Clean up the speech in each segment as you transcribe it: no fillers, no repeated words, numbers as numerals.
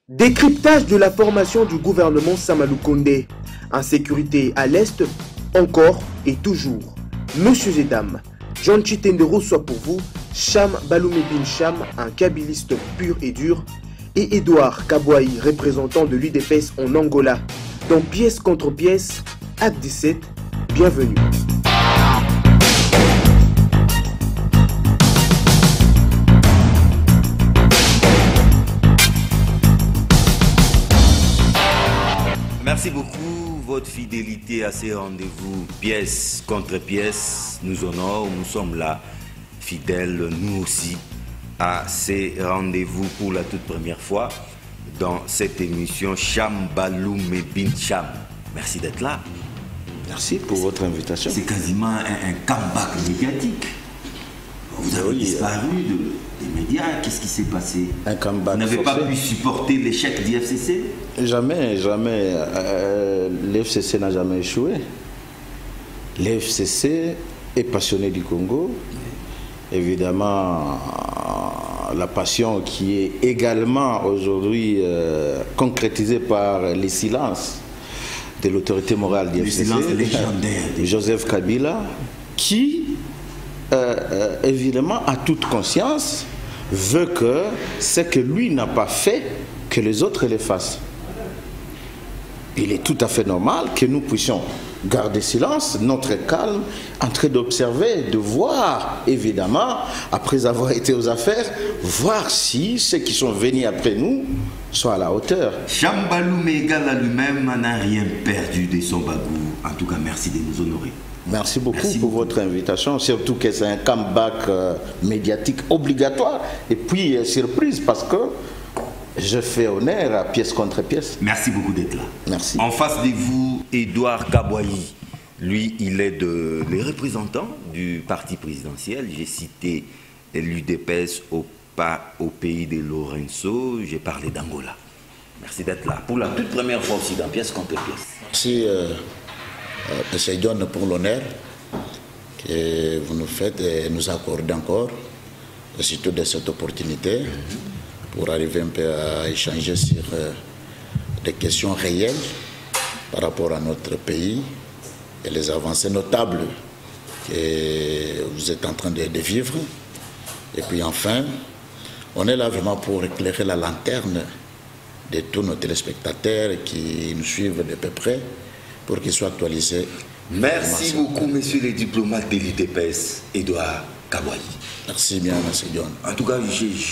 Décryptage de la formation du gouvernement Samalou Condé. Insécurité à l'Est, encore et toujours. Messieurs et dames, John Chitendero soit pour vous, Cham Baloumé Bin Cham, un kabiliste pur et dur, et Edouard Kabouaï, représentant de l'UDPS en Angola. Dans Pièce contre Pièce, Acte 17, bienvenue. Merci beaucoup. Votre fidélité à ces rendez-vous pièce contre pièce nous honore. Nous sommes là, fidèles, nous aussi, à ces rendez-vous pour la toute première fois dans cette émission Cham Baloumé Bin Cham. Merci d'être là. Merci pour votre invitation. C'est quasiment un comeback médiatique. Vous avez disparu des médias. Qu'est-ce qui s'est passé? Un comeback. Vous n'avez pas pu supporter l'échec du FCC? Jamais, jamais. L'FCC n'a jamais échoué. L'FCC est passionné du Congo. Évidemment, la passion qui est également aujourd'hui concrétisée par les silences de l'autorité morale du FCC. Silence légendaire. Joseph Kabila, qui évidemment a toute conscience, veut que ce que lui n'a pas fait, que les autres le fassent. Il est tout à fait normal que nous puissions garder silence, notre calme, en train d'observer, de voir, évidemment, après avoir été aux affaires, voir si ceux qui sont venus après nous sont à la hauteur. Cham Baloumé égal à lui-même n'a rien perdu de son bagou. En tout cas, merci de nous honorer. Merci beaucoup pour votre invitation, surtout que c'est un comeback médiatique obligatoire et puis surprise parce que je fais honneur à Pièce contre Pièce. Merci beaucoup d'être là. Merci. En face de vous, Edouard Kabouaï. Lui, il est les représentants du parti présidentiel. J'ai cité l'UDPS au pays de Lorenzo. J'ai parlé d'Angola. Merci d'être là. Pour la toute première fois aussi dans Pièce contre Pièce. Merci, M. John, pour l'honneur que vous nous faites et nous accordez encore, et surtout de cette opportunité. Pour arriver un peu à échanger sur des questions réelles par rapport à notre pays et les avancées notables que vous êtes en train de vivre. Et puis enfin, on est là vraiment pour éclairer la lanterne de tous nos téléspectateurs qui nous suivent de peu près pour qu'ils soient actualisés. Merci beaucoup, messieurs les diplomates de l'UDPS, Edouard Kabouaï. Merci bien, M. John. En tout cas,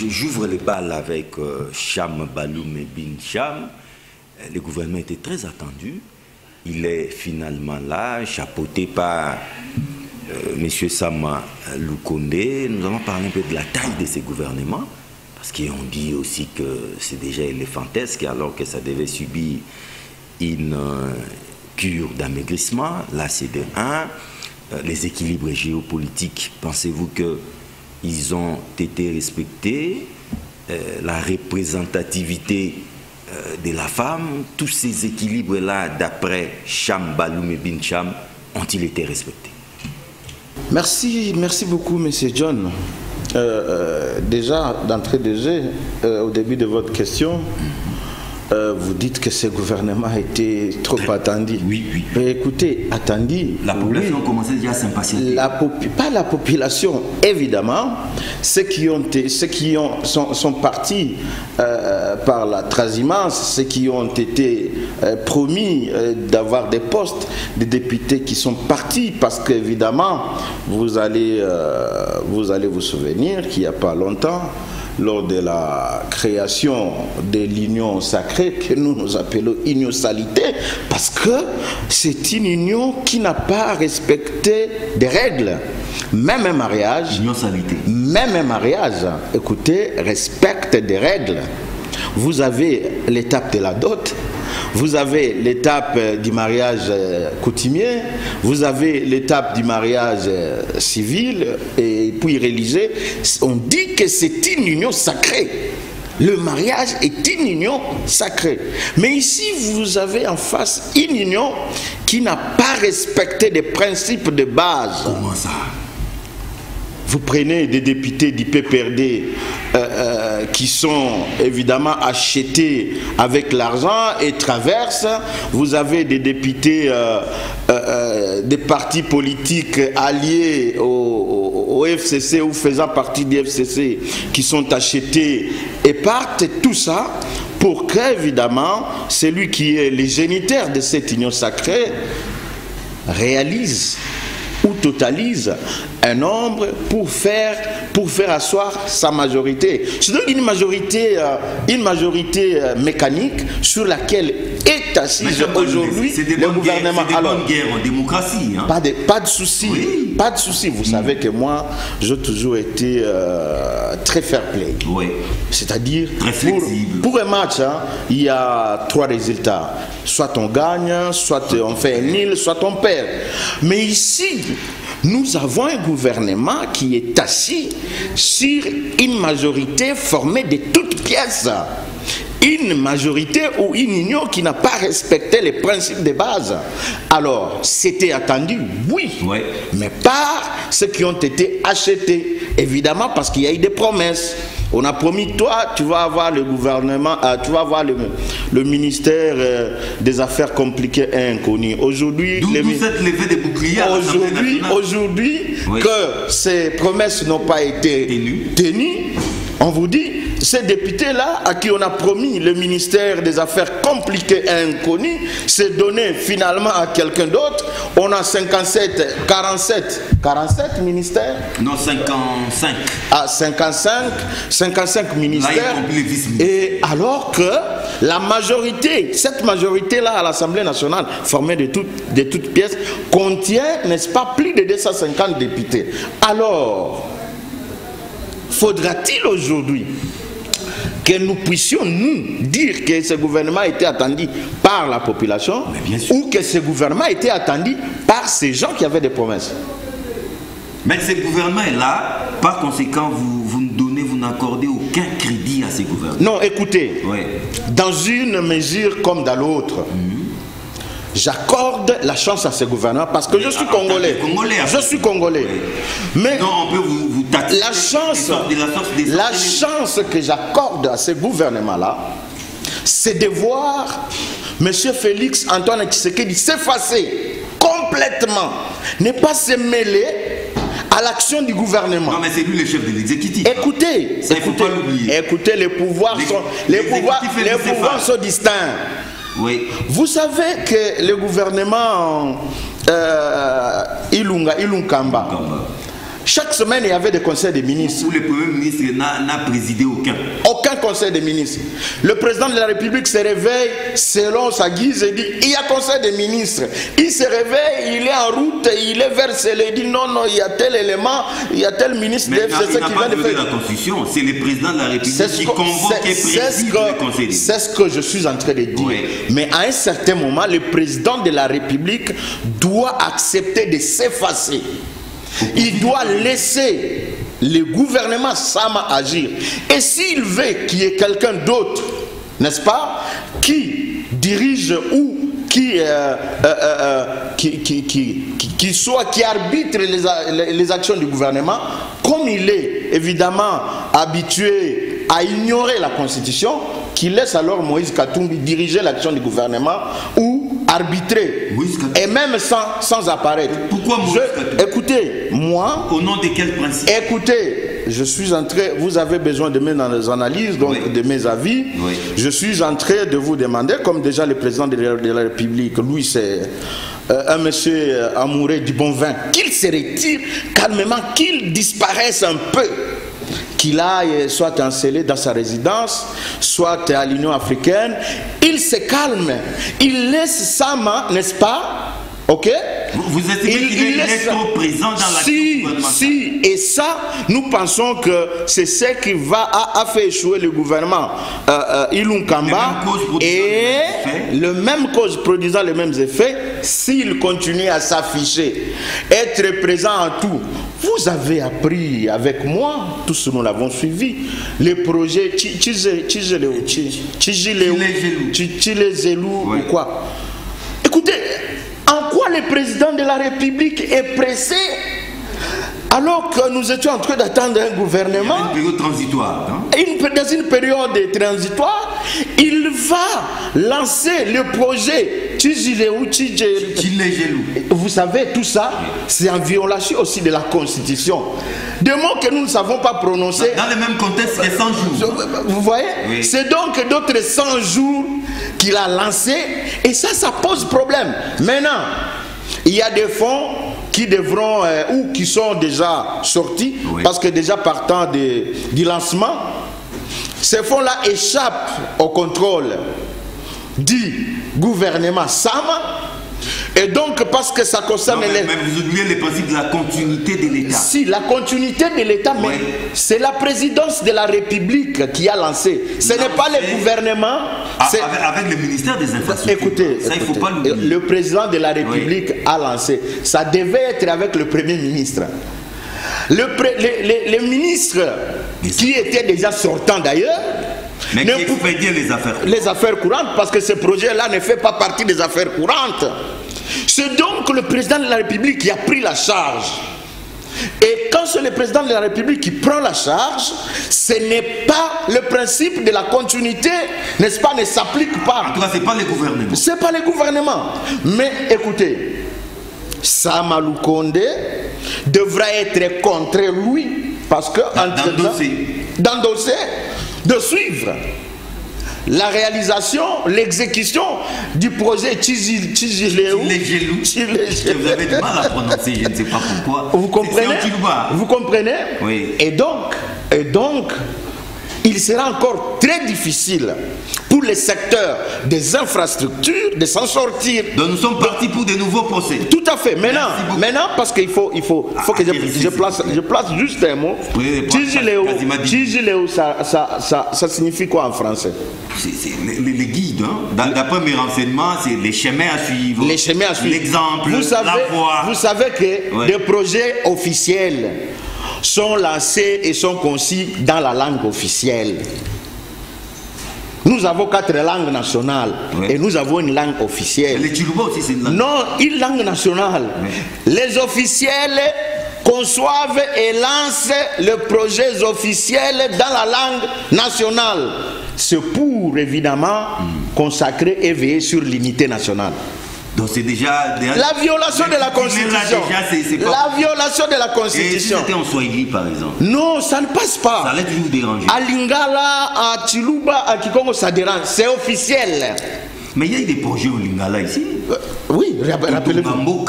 j'ouvre les balles avec Cham Baloumé Bin Cham. Le gouvernement était très attendu. Il est finalement là, chapeauté par M. Samalou Condé. Nous allons parler un peu de la taille de ces gouvernements, parce qu'on dit aussi que c'est déjà éléphantesque, alors que ça devait subir une cure d'amaigrissement. Là, c'est de 1. Les équilibres géopolitiques, pensez-vous qu'ils ont été respectés? La représentativité de la femme, tous ces équilibres-là, d'après Cham Baloumé Bin Cham, ont-ils été respectés? Merci beaucoup, M. John. Déjà, d'entrée de jeu, au début de votre question, vous dites que ce gouvernement a été trop attendu. Oui. Mais écoutez, attendu. La population commençait déjà à s'impatienter. Pas la population, évidemment. Ceux qui sont partis par la transhumance, ceux qui ont été promis d'avoir des postes, des députés qui sont partis, parce qu'évidemment, vous allez vous souvenir qu'il n'y a pas longtemps, lors de la création de l'union sacrée que nous appelons union salité, parce que c'est une union qui n'a pas respecté des règles. Même un mariage, écoutez, respecte des règles. Vous avez l'étape de la dot, vous avez l'étape du mariage coutumier, vous avez l'étape du mariage civil et puis religieux. On dit que c'est une union sacrée. Le mariage est une union sacrée. Mais ici, vous avez en face une union qui n'a pas respecté des principes de base. Comment ça? Vous prenez des députés du PPRD qui sont évidemment achetés avec l'argent et traversent. Vous avez des députés des partis politiques alliés au FCC ou faisant partie du FCC qui sont achetés et partent, tout ça pour que, évidemment, celui qui est le géniteur de cette union sacrée réalise ou totalise un nombre pour faire asseoir sa majorité. C'est donc une majorité mécanique sur laquelle est assis aujourd'hui le gouvernement. C'est des bonnes guerres en démocratie. Hein. Pas de souci. Oui. Pas de souci. Vous savez que moi, j'ai toujours été très fair play. Oui. C'est-à-dire, très flexible. Pour un match, hein, il y a 3 résultats. Soit on gagne, soit on fait un nil, soit on perd. Mais ici, nous avons un gouvernement qui est assis sur une majorité formée de toutes pièces. Une majorité ou une union qui n'a pas respecté les principes de base. Alors, c'était attendu, oui, mais par ceux qui ont été achetés. Évidemment, parce qu'il y a eu des promesses. On a promis, toi, tu vas avoir le gouvernement, tu vas avoir le ministère des Affaires compliquées et inconnues. Aujourd'hui, cette levée des boucliers aujourd'hui que ces promesses n'ont pas été tenues, on vous dit, ces députés-là, à qui on a promis le ministère des Affaires compliquées et inconnues, c'est donné finalement à quelqu'un d'autre. On a 47 ministères. Non, 55. Ah, 55 ministères. Là, et alors que la majorité, cette majorité-là à l'Assemblée nationale, formée de toutes pièces, contient, n'est-ce pas, plus de 250 députés. Alors, faudra-t-il aujourd'hui que nous puissions, nous, dire que ce gouvernement a été attendu par la population ou que ce gouvernement a été attendu par ces gens qui avaient des promesses? Mais ce gouvernement est là, par conséquent, vous n'accordez aucun crédit à ce gouvernement. Non, écoutez, dans une mesure comme dans l'autre, j'accorde la chance à ce gouvernement parce que je suis congolais. Je suis congolais. Mais non, on peut vous taxer la chance que j'accorde à ce gouvernement-là, c'est de voir M. Félix Antoine Tshisekedi s'effacer complètement, ne pas se mêler à l'action du gouvernement. Non, mais c'est lui le chef de l'exécutif. Écoutez, les pouvoirs sont distincts. Oui. Vous savez que le gouvernement Ilunkamba, chaque semaine il y avait des conseils des ministres. Où le Premier ministre n'a présidé aucun. Aucun conseil des ministres. Le président de la République se réveille selon sa guise et dit il y a conseil des ministres. Il se réveille, il est en route, il est versé, il dit non, il y a tel élément, il y a tel ministre de FCC qui vient de faire. La Constitution, c'est le président de la République qui convoque et préside le conseil des ministres. C'est ce que je suis en train de dire. Oui. Mais à un certain moment, le président de la République doit accepter de s'effacer. Il doit laisser le gouvernement Sama agir. Et s'il veut qu'il y ait quelqu'un d'autre, n'est-ce pas, qui dirige ou qui arbitre les actions du gouvernement, comme il est évidemment habitué à ignorer la Constitution, qu'il laisse alors Moïse Katumbi diriger l'action du gouvernement ou arbitrer, et même sans apparaître. Pourquoi Moïse Katumbi? Écoutez, moi... Au nom de quel principe? Écoutez, je suis en train... Vous avez besoin de mes analyses, donc de mes avis. Je suis en train de vous demander, comme déjà le président de la République, lui c'est... un monsieur amoureux du bon vin, qu'il se retire calmement, qu'il disparaisse un peu, qu'il aille soit installé dans sa résidence, soit à l'Union africaine, il se calme, il laisse Sama, n'est-ce pas? Ok? Vous estimez qu'il est trop présent dans l'action gouvernementale? Et ça, nous pensons que c'est ce qui a fait échouer le gouvernement Ilunkamba, et le même cause produisant les mêmes effets, s'il continue à s'afficher, être présent en tout. Vous avez appris avec moi, tous nous l'avons suivi, les projets Tchilezélou ou quoi. Écoutez, en quoi le président de la République est pressé Alors que nous étions en train d'attendre un gouvernement, une période transitoire. dans une période transitoire, il va lancer le projet Tshilelou. Vous savez, tout ça, c'est en violation aussi de la Constitution. Des mots que nous ne savons pas prononcer. Dans le même contexte que 100 jours. Vous voyez? Oui. C'est donc d'autres 100 jours qu'il a lancé. Et ça pose problème. Maintenant, il y a des fonds qui devront, ou qui sont déjà sortis, oui. Parce que déjà partant du lancement, ces fonds-là échappent au contrôle du gouvernement Sama. Et donc, parce que ça concerne mais vous oubliez le principe de la continuité de l'État. Si, la continuité de l'État, mais c'est la présidence de la République qui a lancé. Ce n'est pas le gouvernement. Avec le ministère des Infrastructures. Écoutez, ça, il faut pas l'oublier. Le président de la République a lancé. Ça devait être avec le Premier ministre. Les ministres qui étaient déjà sortants d'ailleurs, mais qui expédient les affaires courantes, parce que ce projet-là ne fait pas partie des affaires courantes. C'est donc le président de la République qui a pris la charge. Et quand c'est le président de la République qui prend la charge, ce n'est pas le principe de la continuité, n'est-ce pas, ne s'applique pas. En tout cas, ce n'est pas le gouvernement. Ce n'est pas le gouvernement. Mais écoutez, Samalou Kondé devra être contre lui, parce que dans le dossier, de suivre la réalisation, l'exécution du projet Tshilelou. Vous avez du mal à prononcer, je ne sais pas pourquoi. Vous comprenez? Vous comprenez? Oui. Et donc, il sera encore très difficile pour les secteurs des infrastructures de s'en sortir. Donc nous sommes partis pour de nouveaux procès. Tout à fait. Maintenant parce qu'il faut que je place juste un mot. Tshilelou, ça signifie quoi en français? C'est les guides. Hein? D'après mes renseignements, c'est les chemins à suivre. Les chemins à suivre. L'exemple, la voie. Vous savez que des projets officiels sont lancés et sont conçus dans la langue officielle. Nous avons 4 langues nationales, oui. Et nous avons une langue officielle. Les Tshilouba aussi, c'est une langue. Non, une langue nationale. Oui. Les officiels conçoivent et lancent les projets officiels dans la langue nationale. C'est pour, évidemment, consacrer et veiller sur l'unité nationale. Donc c'est déjà... La violation de la Constitution. La violation de la Constitution. Et si c'était en Swahili, par exemple? Non, ça ne passe pas. Ça allait toujours déranger. À Lingala, à Chiluba, à Kikongo, ça dérange. C'est officiel. Mais il y a eu des projets au Lingala ici. Oui, rappelez-vous.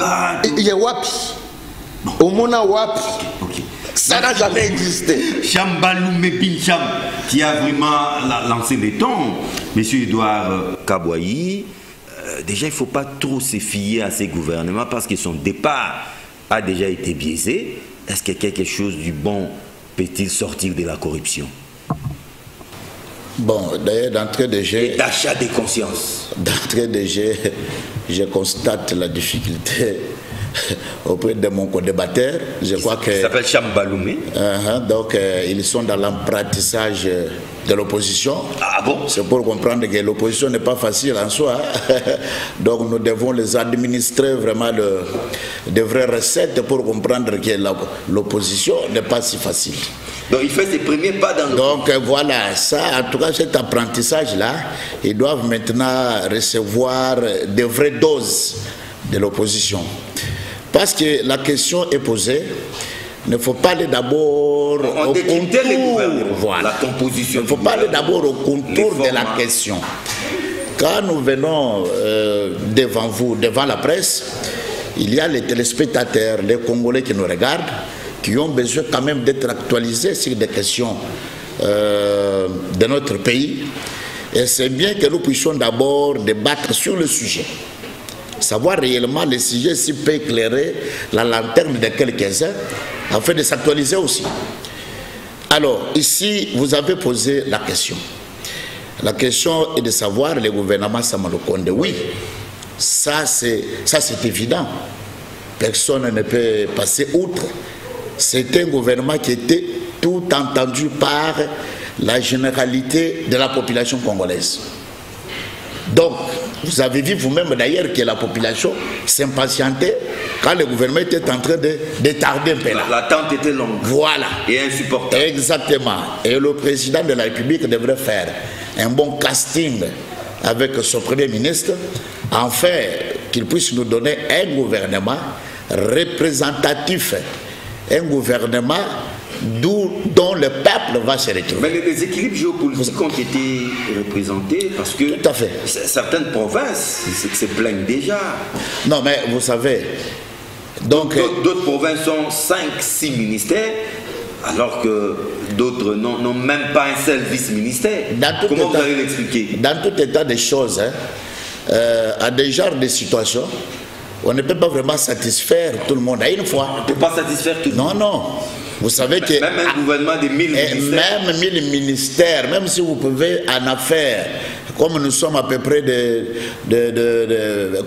Il y a Wapi. Au Mona Wapi. Ok. Ça n'a jamais existé. Cham Baloumé Bin Cham, qui a vraiment lancé les temps. Monsieur Edouard Kabouayi. Déjà, il ne faut pas trop se fier à ces gouvernements parce que son départ a déjà été biaisé. Est-ce que quelque chose du bon peut-il sortir de la corruption? Bon, d'ailleurs, d'entrée de jeu... Et d'achat de conscience. D'entrée de jeu, je constate la difficulté auprès de mon co-débatteur. Je crois que... Il s'appelle Cham Baloumé. Donc, ils sont dans l'apprentissage de l'opposition. Ah bon? C'est pour comprendre que l'opposition n'est pas facile en soi. Donc, nous devons les administrer vraiment de vraies recettes pour comprendre que l'opposition n'est pas si facile. Donc, il fait ses premiers pas dans le... Donc, voilà, ça, en tout cas, cet apprentissage-là, ils doivent maintenant recevoir de vraies doses de l'opposition. Parce que la question est posée, il ne faut pas aller d'abord au contour, voilà. La composition. Il ne faut pas aller d'abord au contour de la question. Quand nous venons devant vous, devant la presse, il y a les téléspectateurs, les Congolais qui nous regardent, qui ont besoin quand même d'être actualisés sur des questions de notre pays. Et c'est bien que nous puissions d'abord débattre sur le sujet. Savoir réellement le sujet s'il peut éclairer la lanterne de quelques-uns afin de s'actualiser aussi. Alors, ici, vous avez posé la question. La question est de savoir le gouvernement Samalou Kondé. Oui, ça c'est évident. Personne ne peut passer outre. C'est un gouvernement qui était tout entendu par la généralité de la population congolaise. Donc, vous avez vu vous-même d'ailleurs que la population s'impatientait quand le gouvernement était en train de tarder un peu là. L'attente était longue. Voilà. Et insupportable. Exactement. Et le président de la République devrait faire un bon casting avec son premier ministre, afin qu'il puisse nous donner un gouvernement représentatif, un gouvernement dont le peuple va se retrouver. Mais les équilibres géopolitiques ont été représentés parce que tout à fait. Certaines provinces se plaignent déjà. Non, mais vous savez, donc d'autres provinces ont 5-6 ministères, alors que d'autres n'ont même pas un seul vice-ministère. Comment vous allez l'expliquer? Dans tout état des choses, à des genres de situations, on ne peut pas vraiment satisfaire tout le monde à une fois. On ne peut pas satisfaire tout le monde. Non. Vous savez que même un gouvernement de 1000 ministères. Même 1000 ministères, même si vous pouvez en affaire, comme nous sommes à peu près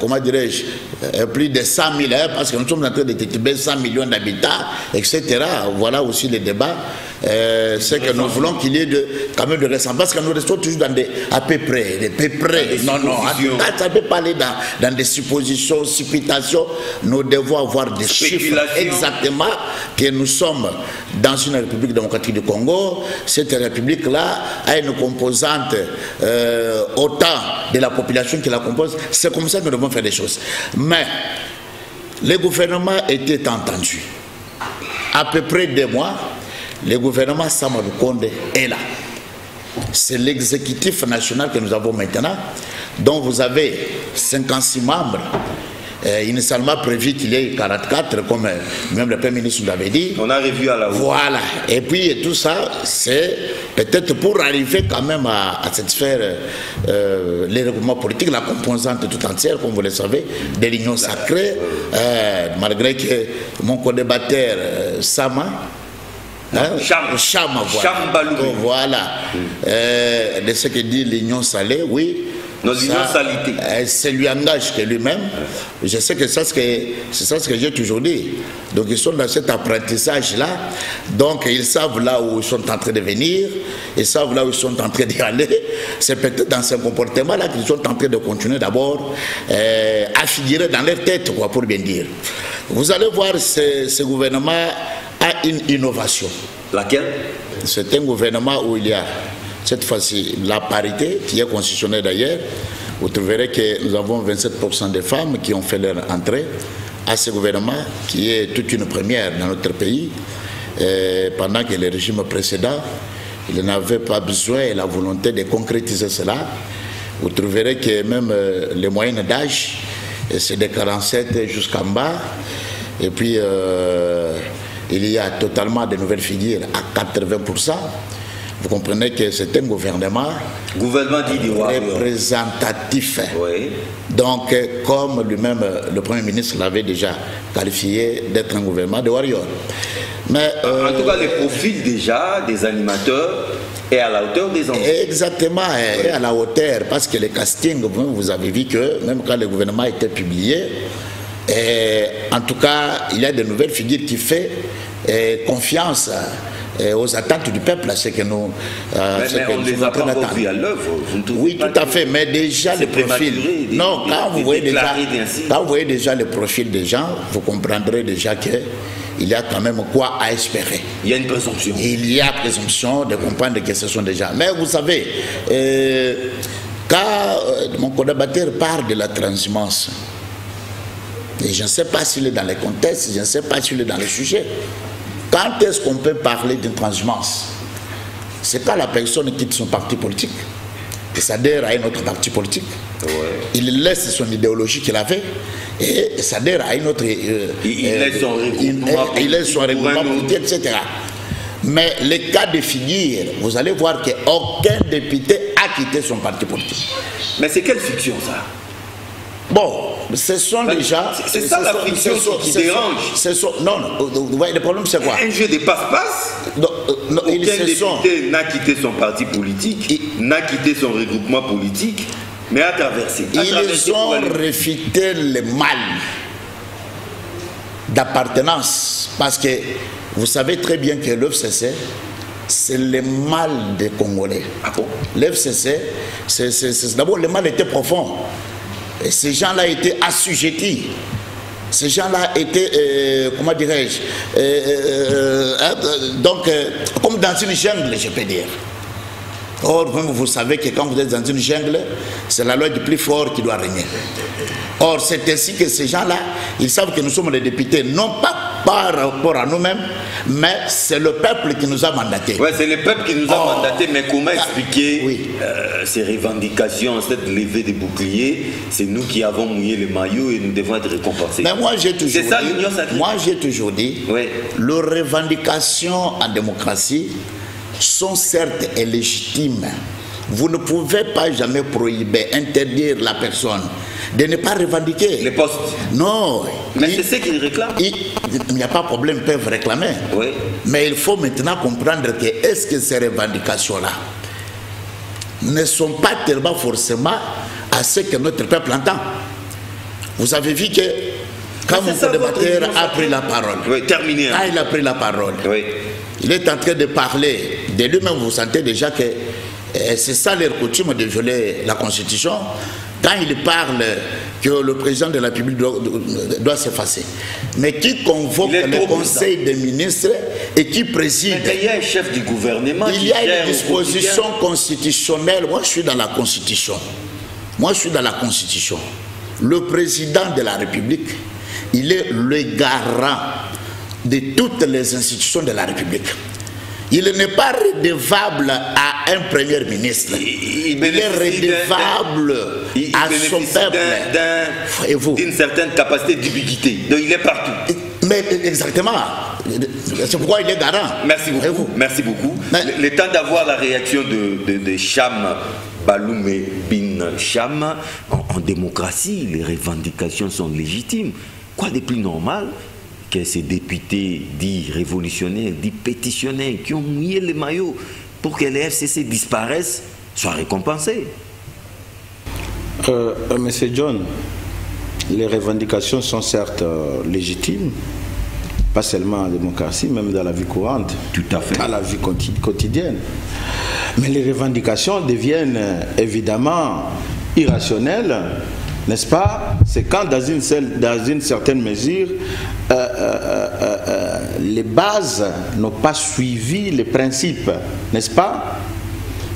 comment dirais-je, plus de 100 000, parce que nous sommes en train de détiber 100 millions d'habitants, etc. Voilà aussi les débats. C'est que nous voulons qu'il y ait quand même de ressemblance, parce que nous restons toujours dans à peu près. Non, ça peut pas aller dans des suppositions, supputations. Nous devons avoir des chiffres exactement que nous sommes dans une République démocratique du Congo. Cette République-là a une composante autant de la population qui la compose. C'est comme ça que nous devons faire des choses. Mais le gouvernement était entendu. À peu près 2 mois, le gouvernement Sama Lukonde est là. C'est l'exécutif national que nous avons maintenant, dont vous avez 56 membres. Initialement prévu qu'il y ait 44, comme même le Premier ministre nous l'avait dit. On a revu à la hausse. Voilà. Et puis tout ça, c'est peut-être pour arriver quand même à satisfaire les regroupements politiques, la composante tout entière, comme vous le savez, de l'Union sacrée, malgré que mon co-débatteur Sama, Cham, voilà, de ce que dit l'Union salée, oui. C'est lui engage que lui-même. Je sais que c'est ça ce que j'ai toujours dit. Donc ils sont dans cet apprentissage-là. Donc ils savent là où ils sont en train de venir. Ils savent là où ils sont en train d'y aller. C'est peut-être dans ce comportement-là qu'ils sont en train de continuer d'abord à figurer dans leur tête, quoi, pour bien dire. Vous allez voir, ce gouvernement a une innovation. Laquelle? C'est un gouvernement où il y a cette fois-ci la parité, qui est constitutionnelle d'ailleurs. Vous trouverez que nous avons 27% de femmes qui ont fait leur entrée à ce gouvernement, qui est toute une première dans notre pays, pendant que le régime précédent, il n'avait pas besoin et la volonté de concrétiser cela. Vous trouverez que même les moyennes d'âge, c'est de 47 jusqu'en bas, et puis il y a totalement de nouvelles figures à 80%. Vous comprenez que c'est un gouvernement représentatif. Oui. Donc, comme lui-même, le Premier ministre l'avait déjà qualifié d'être un gouvernement de warriors. Mais, en tout cas, les profils déjà des animateurs est à la hauteur des enjeux. Exactement, est à la hauteur, parce que le casting, vous avez vu que même quand le gouvernement a été publié, en tout cas, il y a de nouvelles figures qui font confiance aux attentes du peuple, c'est que nous... mais on ne les a pas encore vus à l'œuvre. Oui, tout à fait, mais déjà le profil... Non, quand vous voyez déjà le profil des gens, vous comprendrez déjà qu'il y a quand même quoi à espérer. Il y a une présomption. Il y a présomption de comprendre que ce sont des gens. Mais vous savez, quand mon collaborateur parle de la transhumance, et je ne sais pas s'il est dans les contextes, je ne sais pas s'il est dans le sujet. Quand est-ce qu'on peut parler d'une transhumance? C'est quand la personne quitte son parti politique, et s'adhère à un autre parti politique. Ouais. Il laisse son idéologie qu'il avait et s'adhère à une autre... il laisse son regroupement politique, etc. Mais les cas de figure, vous allez voir qu'aucun député a quitté son parti politique. Mais c'est quelle fiction ça? Bon, ce sont déjà... C'est ça la fiction qui dérange. Non, vous voyez, le problème c'est quoi? Un jeu de passe-passe. Aucun député n'a quitté son parti politique, n'a quitté son regroupement politique, mais a traversé. Ils ont réfuté le mal d'appartenance, parce que vous savez très bien que l'OFCC c'est le mal des Congolais. Ah bon? L'FCC, d'abord le mal était profond. Et ces gens-là étaient assujettis. Ces gens-là étaient, comment dirais-je, comme dans une jungle, je peux dire. Or, vous savez que quand vous êtes dans une jungle, c'est la loi du plus fort qui doit régner. Or, c'est ainsi que ces gens-là, ils savent que nous sommes les députés, non pas par rapport à nous-mêmes, mais c'est le peuple qui nous a mandatés. Oui, c'est le peuple qui nous a mandatés, mais comment expliquer oui. Ces revendications, cette levée des boucliers? C'est nous qui avons mouillé les maillots et nous devons être récompensés. Mais moi, j'ai toujours dit, ça, l'Union sacrée. Moi, j'ai toujours dit, oui. Les revendications en démocratie sont certes légitimes. Vous ne pouvez pas jamais prohiber, interdire la personne de ne pas revendiquer. Les postes. Non. Mais c'est ce qu'ils réclament. Il n'y a pas de problème, ils peuvent réclamer. Oui. Mais il faut maintenant comprendre que est-ce que ces revendications-là ne sont pas tellement forcément à ce que notre peuple entend. Vous avez vu que quand mon débatteur a pris la parole, oui, terminé. Quand il a pris la parole, oui. Il est en train de parler de lui-même, vous sentez déjà que c'est ça leur coutume de violer la Constitution. Quand il parle que le président de la République doit s'effacer. Mais qui convoque le Conseil des ministres et qui préside? Mais il y a un chef du gouvernement. Il y a une disposition constitutionnelle. Moi, je suis dans la Constitution. Moi, je suis dans la Constitution. Le président de la République, il est le garant de toutes les institutions de la République. Il n'est pas redevable à un premier ministre. Il est redevable à son peuple. D'une certaine capacité d'ubiquité. Donc il est partout. Mais exactement. C'est pourquoi il est garant. Merci beaucoup. Merci beaucoup. Le temps d'avoir la réaction de Cham Baloumé Bin Cham. En démocratie, les revendications sont légitimes. Quoi de plus normal que ces députés dits révolutionnaires, dits pétitionnaires, qui ont mouillé les maillots pour que les FCC disparaissent, soient récompensés? Monsieur John, les revendications sont certes légitimes, pas seulement en démocratie, même dans la vie courante, tout à fait, dans la vie quotidienne. Mais les revendications deviennent évidemment irrationnelles, n'est-ce pas? C'est quand dans une certaine mesure, les bases n'ont pas suivi les principes, n'est-ce pas?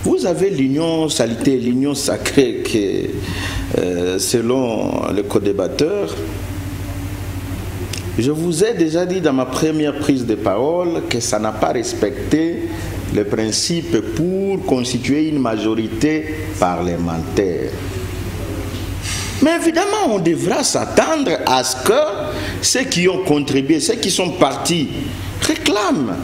Vous avez l'union salité, l'union sacrée qui, selon le co-débatteur, je vous ai déjà dit dans ma première prise de parole que ça n'a pas respecté le principe pour constituer une majorité parlementaire. Mais évidemment, on devra s'attendre à ce que ceux qui ont contribué, ceux qui sont partis, réclament.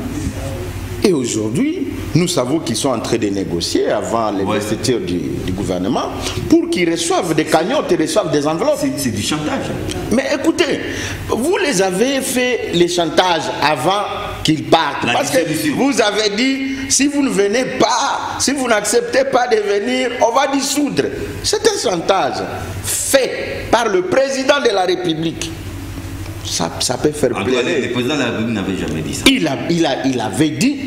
Et aujourd'hui, nous savons qu'ils sont en train de négocier avant l'investiture du gouvernement pour qu'ils reçoivent des cagnottes et reçoivent des enveloppes. C'est du chantage. Mais écoutez, vous les avez fait les chantages avant qu'ils partent. Parce que vous avez dit, si vous ne venez pas, si vous n'acceptez pas de venir, on va dissoudre. C'est un chantage fait par le président de la République. Ça peut faire plaisir. Le président de la République n'avait jamais dit ça. Il avait dit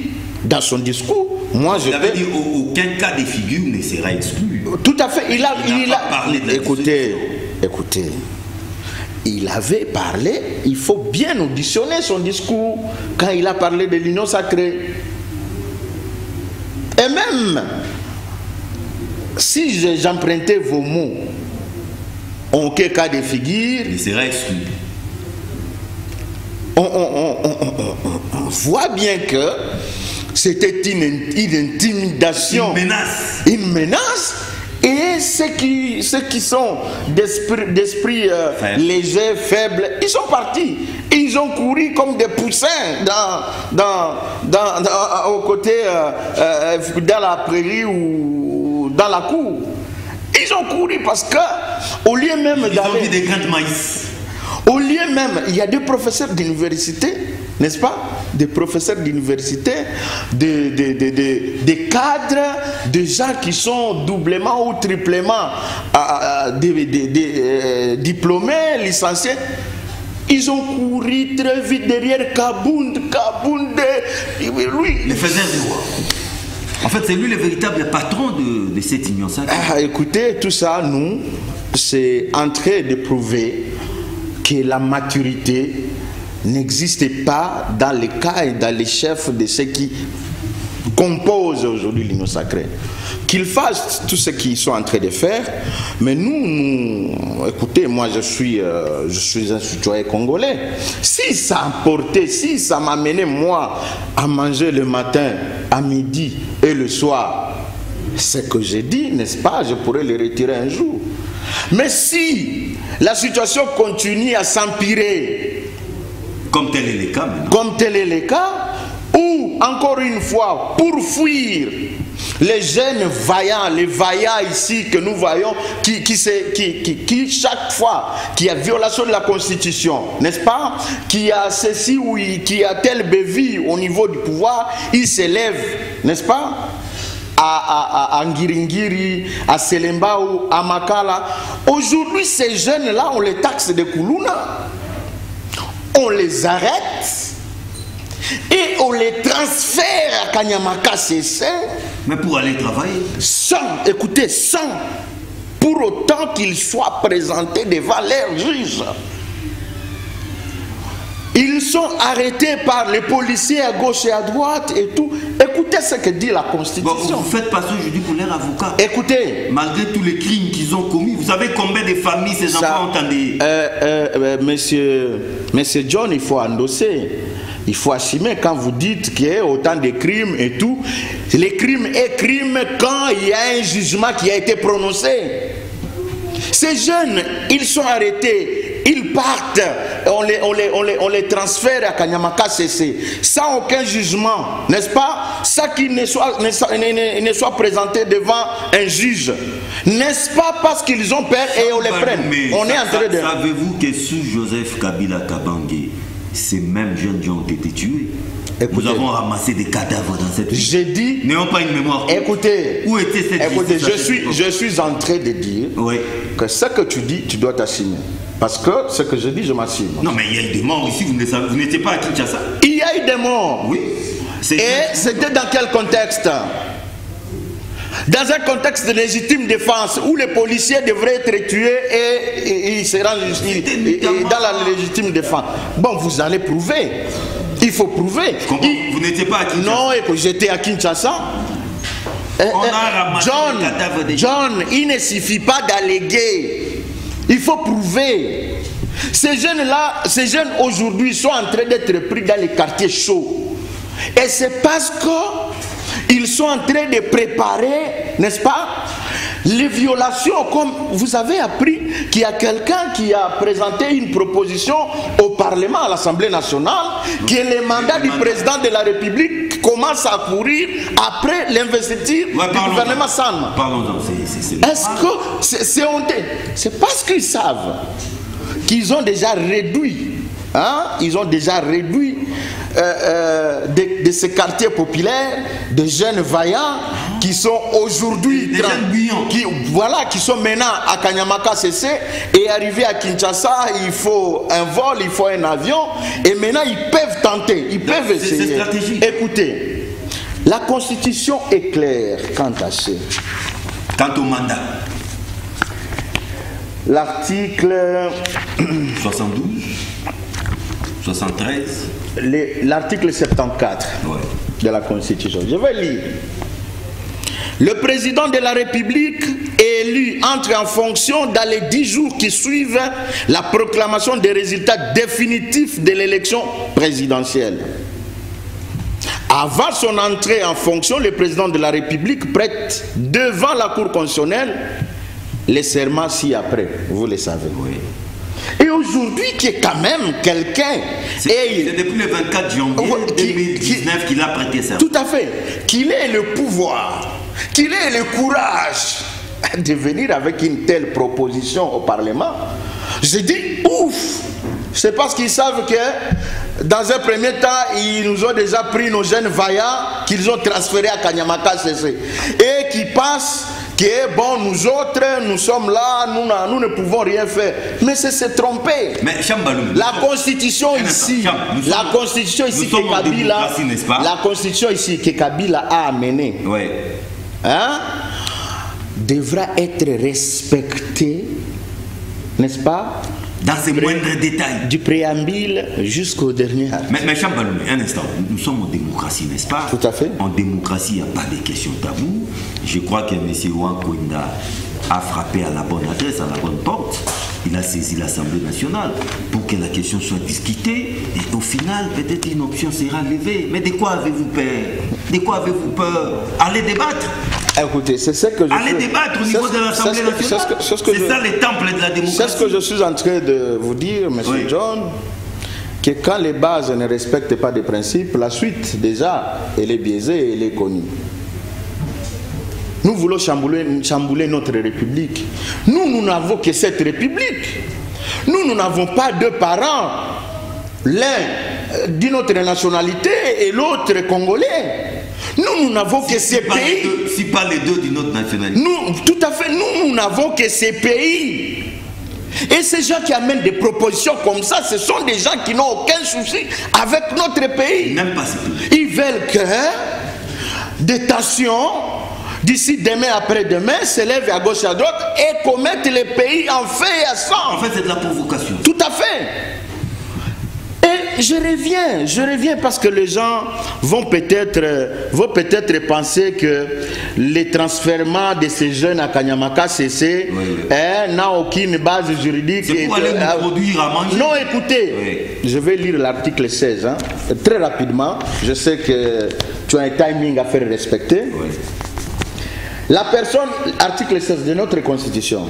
dans son discours, moi je avait dit aucun cas de figure ne sera exclu. Tout à fait. Il a parlé de la écoutez, il avait parlé, il faut bien auditionner son discours quand il a parlé de l'union sacrée. Et même si j'empruntais vos mots, aucun cas de figure il sera exclu. On voit bien que c'était une intimidation, une menace, et ceux qui sont d'esprit léger, faible, ils sont partis. Ils ont couru comme des poussins au côté, dans la prairie ou dans la cour. Ils ont couru parce que, au lieu même d'aller... Ils ont vu des grains de maïs. Au lieu même, il y a des professeurs d'université, n'est-ce pas? Des professeurs d'université, des cadres, des gens qui sont doublement ou triplement diplômés, licenciés. Ils ont couru très vite derrière Kabound, lui. Le faiseur du roi. En fait, c'est lui le véritable patron de cette union sacrée. Écoutez, tout ça, nous, c'est en train de prouver que la maturité n'existe pas dans les cas et dans les chefs de ceux qui composent aujourd'hui l'union sacrée. Qu'ils fassent tout ce qu'ils sont en train de faire, mais nous écoutez, moi je suis un citoyen congolais. Si ça importait, si ça m'amenait moi à manger le matin, à midi et le soir, ce que j'ai dit, n'est-ce pas, je pourrais le retirer un jour. Mais si la situation continue à s'empirer, comme tel est le cas maintenant, comme tel est le cas, ou encore une fois, pour fuir les jeunes vaillants, les vaillants ici que nous voyons, qui chaque fois qu'il y a violation de la Constitution, n'est-ce pas, qu'il y a ceci ou qu'il y a tel bévue au niveau du pouvoir, ils s'élèvent, n'est-ce pas, à Ngiringiri, à Selembao, à Makala. Aujourd'hui, ces jeunes-là, on les taxe de Koulouna, on les arrête et on les transfère à Kanyamaka CC. Mais pour aller travailler. Sans pour autant qu'ils soient présentés devant leurs juges. Ils sont arrêtés par les policiers à gauche et à droite et tout. Écoutez ce que dit la Constitution. Bon, vous faites passer aujourd'hui pour leur avocat. Écoutez. Malgré tous les crimes qu'ils ont commis, vous savez combien de familles ces enfants ont endeuillé? Monsieur John, il faut endosser. Il faut assumer quand vous dites qu'il y a autant de crimes et tout. Les crimes et crimes quand il y a un jugement qui a été prononcé. Ces jeunes, ils sont arrêtés, ils partent, on les transfère à Kanyamaka CC sans aucun jugement, n'est-ce pas? Ça qu'ils ne soient présentés devant un juge, n'est-ce pas, parce qu'ils ont peur et on les prenne. On est en train de... Savez-vous que sous Joseph Kabila Kabange, ces mêmes jeunes gens ont été tués? Écoutez, nous avons ramassé des cadavres dans cette ville. J'ai dit... N'ayons pas une mémoire. Écoutez, où était cette ville? Je suis en train de dire que ce que tu dis, tu dois t'assumer. Parce que ce que je dis, je m'assume. Non, mais il y a eu des morts ici, vous n'étiez pas à Kinshasa? Il y a eu des morts. Oui. Et c'était dans quel contexte? Dans un contexte de légitime défense où les policiers devraient être tués et ils seront dans la légitime défense. Bon, vous allez prouver. Il faut prouver. Vous n'étiez pas à Kinshasa? Non, j'étais à Kinshasa. On a ramassé les cadavres des gens. John, il ne suffit pas d'alléguer. Il faut prouver. Ces jeunes-là, ces jeunes aujourd'hui sont en train d'être pris dans les quartiers chauds. Et c'est parce qu'ils sont en train de préparer, n'est-ce pas, les violations. Comme vous avez appris qu'il y a quelqu'un qui a présenté une proposition au Parlement, à l'Assemblée nationale, que le mandat du président de la République commence à courir après l'investiture du gouvernement Sanma. Parlons-en, est-ce que c'est honteux? C'est parce qu'ils savent qu'ils ont déjà réduit, ils ont déjà réduit de ces quartiers populaires, de jeunes vaillants qui sont aujourd'hui qui sont maintenant à Kanyamaka CC et arrivés à Kinshasa, il faut un vol, il faut un avion et maintenant ils peuvent tenter, ils peuvent essayer. Écoutez, la Constitution est claire quant à ça. Quant au mandat, l'article 72, 73, l'article 74 de la Constitution. Je vais lire. Le président de la République élu entre en fonction dans les 10 jours qui suivent la proclamation des résultats définitifs de l'élection présidentielle. Avant son entrée en fonction, le président de la République prête devant la Cour constitutionnelle les serments ci-après. Vous le savez. Oui. Et aujourd'hui, qui est quand même quelqu'un... C'est depuis le 24 janvier 2019 qu'il a prêté serment. Tout à fait. Qu'il ait le pouvoir, qu'il ait le courage de venir avec une telle proposition au Parlement. Je dis ouf. C'est parce qu'ils savent que dans un premier temps, ils nous ont déjà pris nos jeunes vaillants qu'ils ont transférés à Kanyamaka CC. Et qui que bon, nous autres, nous sommes là, nous ne pouvons rien faire. Mais c'est se tromper. Mais Chambaloum, la constitution ici, la constitution ici que Kabila a amenée, hein, devra être respectée, n'est-ce pas? Dans ces moindres détails. Du préambule jusqu'au dernier. Mais Chambaloum, un instant, nous sommes en démocratie, n'est-ce pas? Tout à fait. En démocratie, il n'y a pas de questions taboues. Je crois que M. Wankwenda a frappé à la bonne adresse, à la bonne porte. Il a saisi l'Assemblée nationale pour que la question soit discutée. Et au final, peut-être une option sera levée. Mais de quoi avez-vous peur? De quoi avez-vous peur? Allez débattre. Écoutez, c'est ce que je allez débattre au niveau de l'Assemblée nationale. C'est ça le temple de la démocratie. C'est ce que je suis en train de vous dire, M. John, que quand les bases ne respectent pas des principes, la suite, déjà, elle est biaisée et elle est connue. Nous voulons chambouler notre République. Nous n'avons que cette République. Nous n'avons pas deux parents. L'un d'une autre nationalité et l'autre congolais. Nous n'avons que ces pays. Si pas les deux d'une autre nationalité. Tout à fait. Nous n'avons que ces pays. Et ces gens qui amènent des propositions comme ça, ce sont des gens qui n'ont aucun souci avec notre pays. Même pas ces pays. Ils veulent que des tensions d'ici demain, après-demain, s'élèvent à gauche et à droite et commettent les pays en feu et à sang. En fait, c'est de la provocation. Tout à fait. Et je reviens parce que les gens vont peut-être penser que les transfèrements de ces jeunes à Kanyamaka CC n'a aucune base juridique. C'est pour aller nous produire à manger. Non, écoutez, je vais lire l'article 16, hein, très rapidement. Je sais que tu as un timing à faire respecter. La personne, article 16 de notre constitution,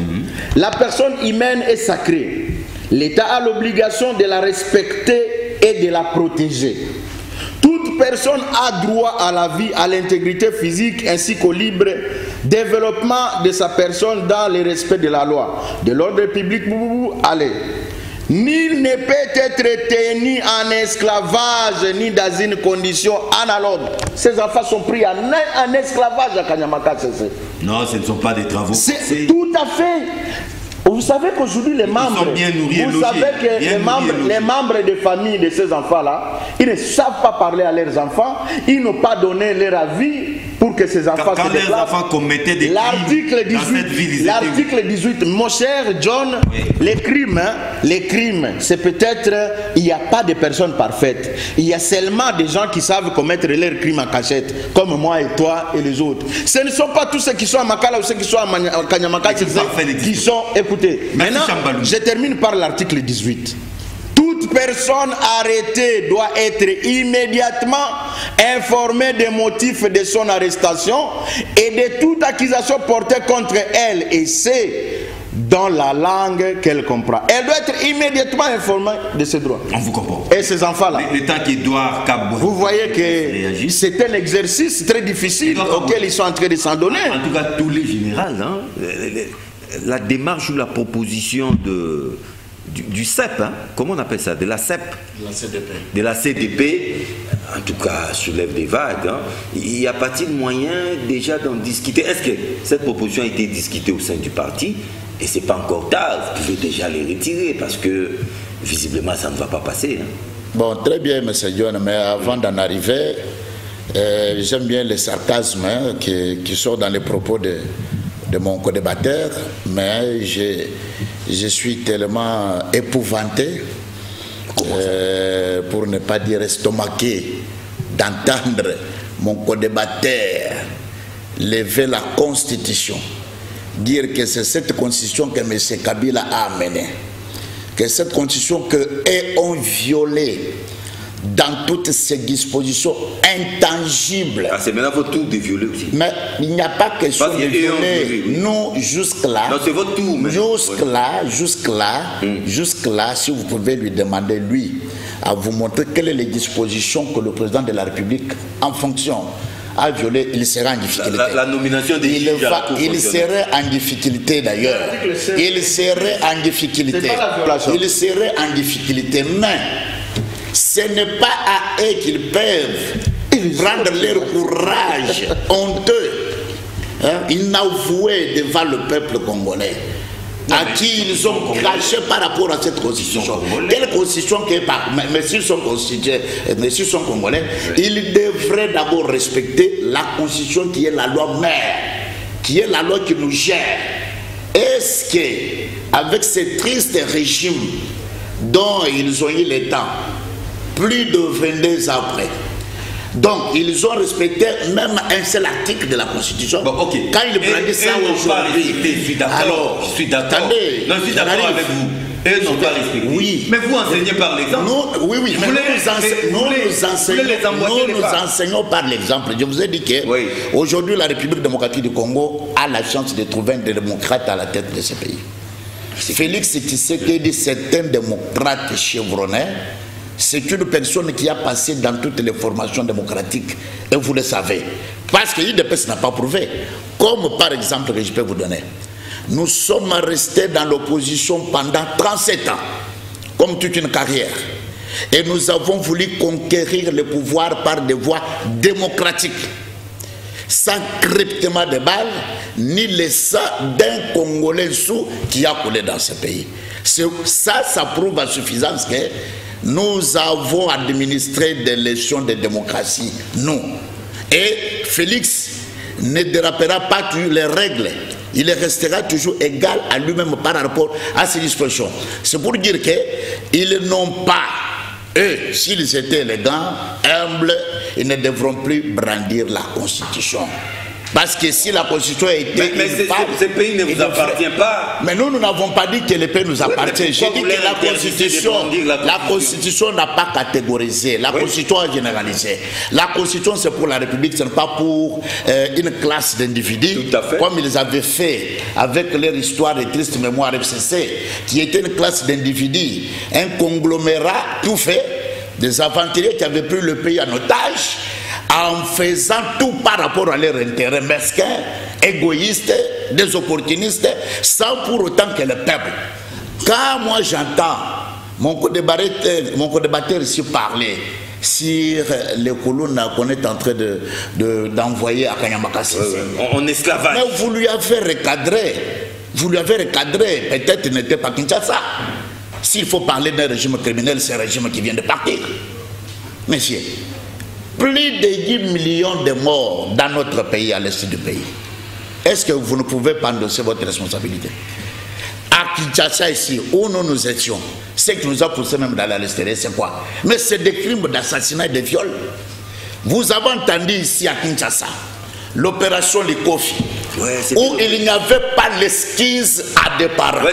la personne humaine est sacrée. L'État a l'obligation de la respecter et de la protéger. Toute personne a droit à la vie, à l'intégrité physique ainsi qu'au libre développement de sa personne dans le respect de la loi, de l'ordre public. Allez. Nul ne peut être tenu en esclavage ni dans une condition analogue. Ces enfants sont pris en esclavage à Kanyamaka. Non, ce ne sont pas des travaux. C'est tout à fait. Vous savez qu'aujourd'hui les membres, les membres des familles de ces enfants-là, ils ne savent pas parler à leurs enfants, ils n'ont pas donné leur avis pour que ces enfants se déplacent. Quand les enfants commettaient des crimes dans cette ville, l'article 18, mon cher John, les crimes, c'est peut-être, il n'y a pas de personnes parfaites. Il y a seulement des gens qui savent commettre leurs crimes en cachette, comme moi et toi et les autres. Ce ne sont pas tous ceux qui sont à Makala ou ceux qui sont à Kanyamaka qui sont... Écoutez, maintenant, je termine par l'article 18. Toute personne arrêtée doit être immédiatement informée des motifs de son arrestation et de toute accusation portée contre elle, et c'est dans la langue qu'elle comprend. Elle doit être immédiatement informée de ses droits. On vous comprend. Et ces enfants-là, l'État qui doit... Vous voyez que c'est un exercice très difficile auquel ils sont en train de s'en donner. En tout cas, tous les généraux, hein, la démarche ou la proposition du CEP, hein, comment on appelle ça? De la CEP? De la CDP. De la CDP, en tout cas, soulève des vagues. Hein. Il n'y a pas-t-il moyen déjà d'en discuter? Est-ce que cette proposition a été discutée au sein du parti? Et ce n'est pas encore tard, vous pouvez déjà les retirer parce que visiblement ça ne va pas passer. Hein. Bon, très bien, M. John, mais avant d'en arriver, j'aime bien le sarcasme qui sort dans les propos de mon co-débatteur, mais je suis tellement épouvanté, pour ne pas dire estomaqué, d'entendre mon co-débatteur lever la Constitution, dire que c'est cette Constitution que M. Kabila a amenée, que cette Constitution qu'eux ont violée dans toutes ces dispositions intangibles. Ah, c'est maintenant votre tour de violer aussi. Mais il n'y a pas question de violer. Non, jusque-là. Non, c'est votre tour. Jusque-là, si vous pouvez lui demander, lui, à vous montrer quelles sont les dispositions que le président de la République, en fonction, a violé, il sera en difficulté. La nomination des juges. Il serait en difficulté d'ailleurs. Il serait en difficulté. Il serait en difficulté. Mais ce n'est pas à eux qu'ils peuvent prendre leur courage honteux inavoué devant le peuple congolais, à qui ils ont craché par rapport à cette constitution. Quelle constitution qui est pas, mais s'ils sont constitués, mais s'ils sont congolais, ils devraient d'abord respecter la constitution qui est la loi mère, qui est la loi qui nous gère. Est-ce que, avec ce triste régime dont ils ont eu le temps, plus de 22 ans après, donc ils ont respecté même un seul article de la Constitution. Bon, okay. Quand ils brandissent ça aujourd'hui, je suis d'accord. Je suis d'accord. Non, je suis d'accord avec vous. Et non pas respecté. Oui. Mais vous enseignez par l'exemple. Oui, oui. Nous enseignons par l'exemple. Je vous ai dit que aujourd'hui la République démocratique du Congo a la chance de trouver un démocrate à la tête de ce pays. Félix Tshisekedi, c'est un démocrate chevronné. C'est une personne qui a passé dans toutes les formations démocratiques, et vous le savez. Parce que l'UDPS n'a pas prouvé. Comme par exemple que je peux vous donner. Nous sommes restés dans l'opposition pendant 37 ans, comme toute une carrière. Et nous avons voulu conquérir le pouvoir par des voies démocratiques, sans cryptement de balles, ni le sang d'un Congolais sous qui a coulé dans ce pays. Ça prouve à suffisance que nous avons administré des leçons de démocratie, nous. Et Félix ne dérapera pas les règles. Il restera toujours égal à lui-même par rapport à ses dispositions. C'est pour dire qu'ils n'ont pas, eux, s'ils étaient élégants, humbles, ils ne devront plus brandir la Constitution. Parce que si la Constitution était... Mais ce pays ne vous appartient pas. Mais nous n'avons pas dit que le pays nous appartient. J'ai dit que la Constitution n'a pas catégorisé. La Constitution a généralisé. La Constitution, c'est pour la République, ce n'est pas pour une classe d'individus. Comme ils avaient fait avec leur histoire de triste mémoire FCC, qui était une classe d'individus, un conglomérat tout fait, des aventuriers qui avaient pris le pays en otage, en faisant tout par rapport à leur intérêt mesquin, égoïste, des opportunistes, sans pour autant que le peuple. Quand moi j'entends mon co-débatteur ici parler sur les colonnes qu'on est en train d'envoyer à Kanyamaka Sese, on esclavage. Mais vous lui avez recadré, peut-être n'était pas Kinshasa. S'il faut parler d'un régime criminel, c'est un régime qui vient de partir. Messieurs, plus de 10 millions de morts dans notre pays, à l'est du pays. Est-ce que vous ne pouvez pas endosser votre responsabilité? À Kinshasa, ici, où nous étions, ce qui nous a poussé même d'aller à l'extérieur, c'est quoi? Mais c'est des crimes d'assassinat et de viol. Vous avez entendu ici à Kinshasa l'opération Likofi, où il n'y avait pas l'esquisse à des parents.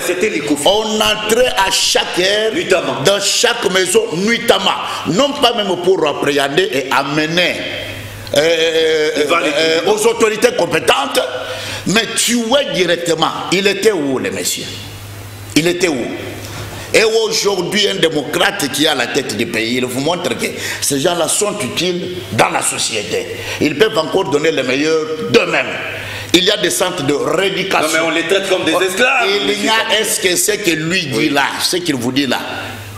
On entrait à chaque heure, nuitamment, dans chaque maison, nuitamment. Non pas même pour appréhender et amener aux autorités compétentes, mais tuer directement. Il était où, les messieurs? Il était où? Et aujourd'hui, un démocrate qui est à la tête du pays, il vous montre que ces gens-là sont utiles dans la société. Ils peuvent encore donner le meilleur d'eux-mêmes. Il y a des centres de rééducation. Non, mais on les traite comme des esclaves. Il y a, est-ce que ce que lui dit là, ce qu'il vous dit là,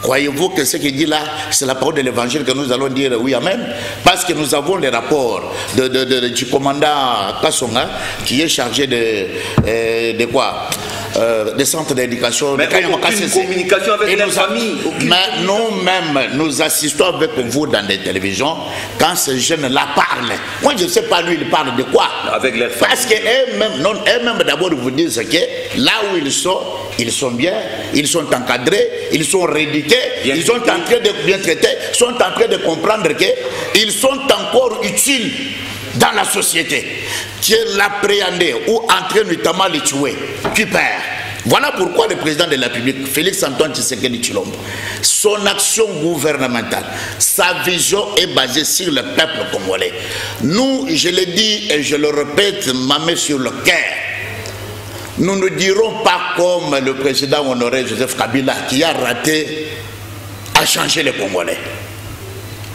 croyez-vous que ce qu'il dit là, c'est la parole de l'évangile que nous allons dire oui, amen? Parce que nous avons les rapports du commandant Kassonga qui est chargé de quoi? Des centres d'éducation. Mais aucune communication avec les familles. Mais nous-mêmes, nous assistons avec vous dans des télévisions quand ces jeunes-là parlent. Moi, je ne sais pas, lui, il parle de quoi? Avec les familles. Parce qu'eux-mêmes, d'abord, vous disent que là où ils sont bien, ils sont encadrés, ils sont rééduqués, ils sont en train de bien traiter, sont en train de comprendre qu'ils sont encore utiles dans la société. Tu l'appréhender ou entrer notamment les tuer, tu perds. Voilà pourquoi le président de la République, Félix Antoine Tshisekedi Tshilombo, son action gouvernementale, sa vision est basée sur le peuple congolais. Nous, je le dis et je le répète, ma main sur le cœur, nous ne dirons pas comme le président honoré Joseph Kabila qui a raté à changer les Congolais.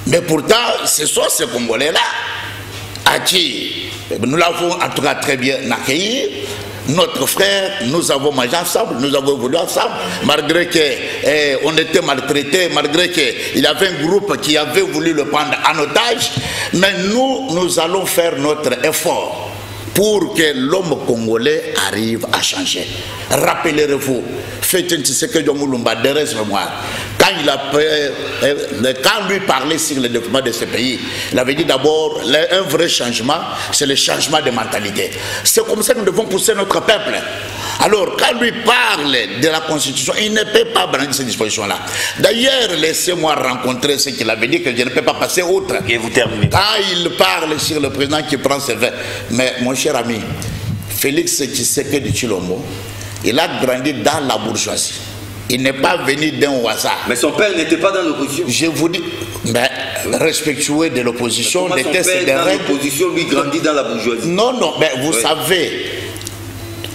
Mais pourtant, ce sont ces Congolais-là à qui nous l'avons en tout cas très bien accueilli. Notre frère, nous avons mangé ensemble, nous avons évolué ensemble, malgré qu'on était maltraités, malgré qu'il y avait un groupe qui avait voulu le prendre en otage. Mais nous allons faire notre effort pour que l'homme congolais arrive à changer. Rappelez-vous, Félicien Tshisekedi Mulumba, de mémoire, quand lui parlait sur le développement de ce pays, il avait dit d'abord un vrai changement, c'est le changement de mentalité. C'est comme ça que nous devons pousser notre peuple. Alors, quand lui parle de la Constitution, il ne peut pas brandir ces dispositions-là. D'ailleurs, laissez-moi rencontrer ce qu'il avait dit, que je ne peux pas passer outre. Et vous terminez. Quand il parle sur le président qui prend ses vins. Mais mon cher ami, Félix Tshisekedi Tshilombo, il a grandi dans la bourgeoisie. Il n'est pas venu d'un hasard. Mais son père n'était pas dans l'opposition. Je vous dis, mais respectueux de l'opposition, des tests et des règles. L'opposition lui grandit dans la bourgeoisie. Non, non, mais vous savez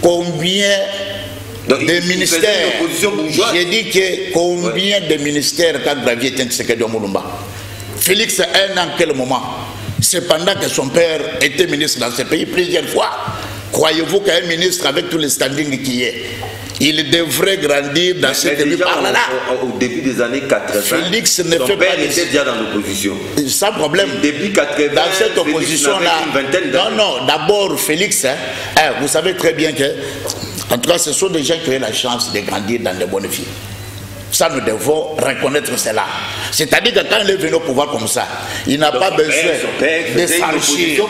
combien de ministères. J'ai dit que combien de ministères qu'a gravi Tshisekedi Mulumba. Félix est dans quel moment? C'est pendant que son père était ministre dans ce pays plusieurs fois. Croyez-vous qu'un ministre avec tous les standings qui est, il devrait grandir dans ce début par là. Au début des années 80, Félix ne son fait père pas était déjà dans l'opposition. Sans problème. Depuis 80, dans cette opposition-là. Non, non, d'abord Félix, vous savez très bien que, en tout cas, ce sont des gens qui ont la chance de grandir dans de bonnes vies. Ça, nous devons reconnaître cela. C'est-à-dire que quand il est venu au pouvoir comme ça, il n'a pas besoin de s'enrichir.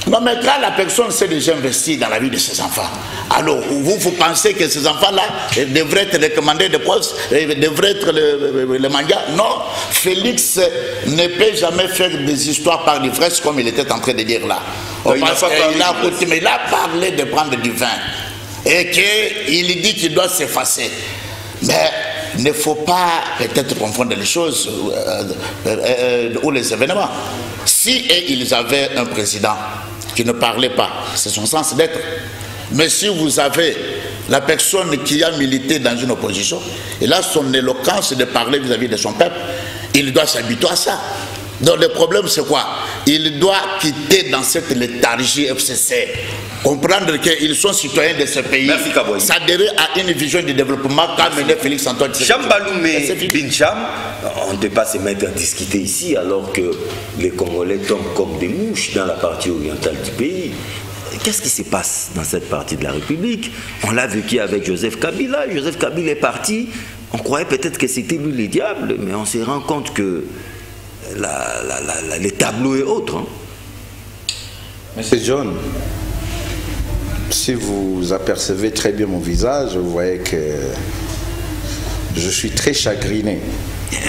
Non, mais quand la personne s'est déjà investie dans la vie de ses enfants, alors vous pensez que ces enfants-là devraient être recommandés de postes, devraient être le mandat? Non, Félix ne peut jamais faire des histoires par l'ivresse comme il était en train de dire là. Mais il a parlé de prendre du vin et qu'il dit qu'il doit s'effacer. Mais il ne faut pas peut-être confondre les choses ou les événements. Si ils avaient un président qui ne parlait pas, c'est son sens d'être. Mais si vous avez la personne qui a milité dans une opposition, il a son éloquence de parler vis-à-vis de son peuple, il doit s'habituer à ça. Donc le problème c'est quoi? Il doit quitter dans cette léthargie FCC, comprendre qu'ils sont citoyens de ce pays, s'adhérer à une vision de développement qu'a mené Félix Antoine Tshisekedi. Cham Baloumé Bin Cham, on ne peut pas se mettre à discuter ici alors que les Congolais tombent comme des mouches dans la partie orientale du pays. Qu'est-ce qui se passe dans cette partie de la République? On l'a vécu avec Joseph Kabila. Joseph Kabila est parti, on croyait peut-être que c'était lui le diable, mais on se rend compte que les tableaux et autres. Hein. Monsieur John, si vous apercevez très bien mon visage, vous voyez que je suis très chagriné.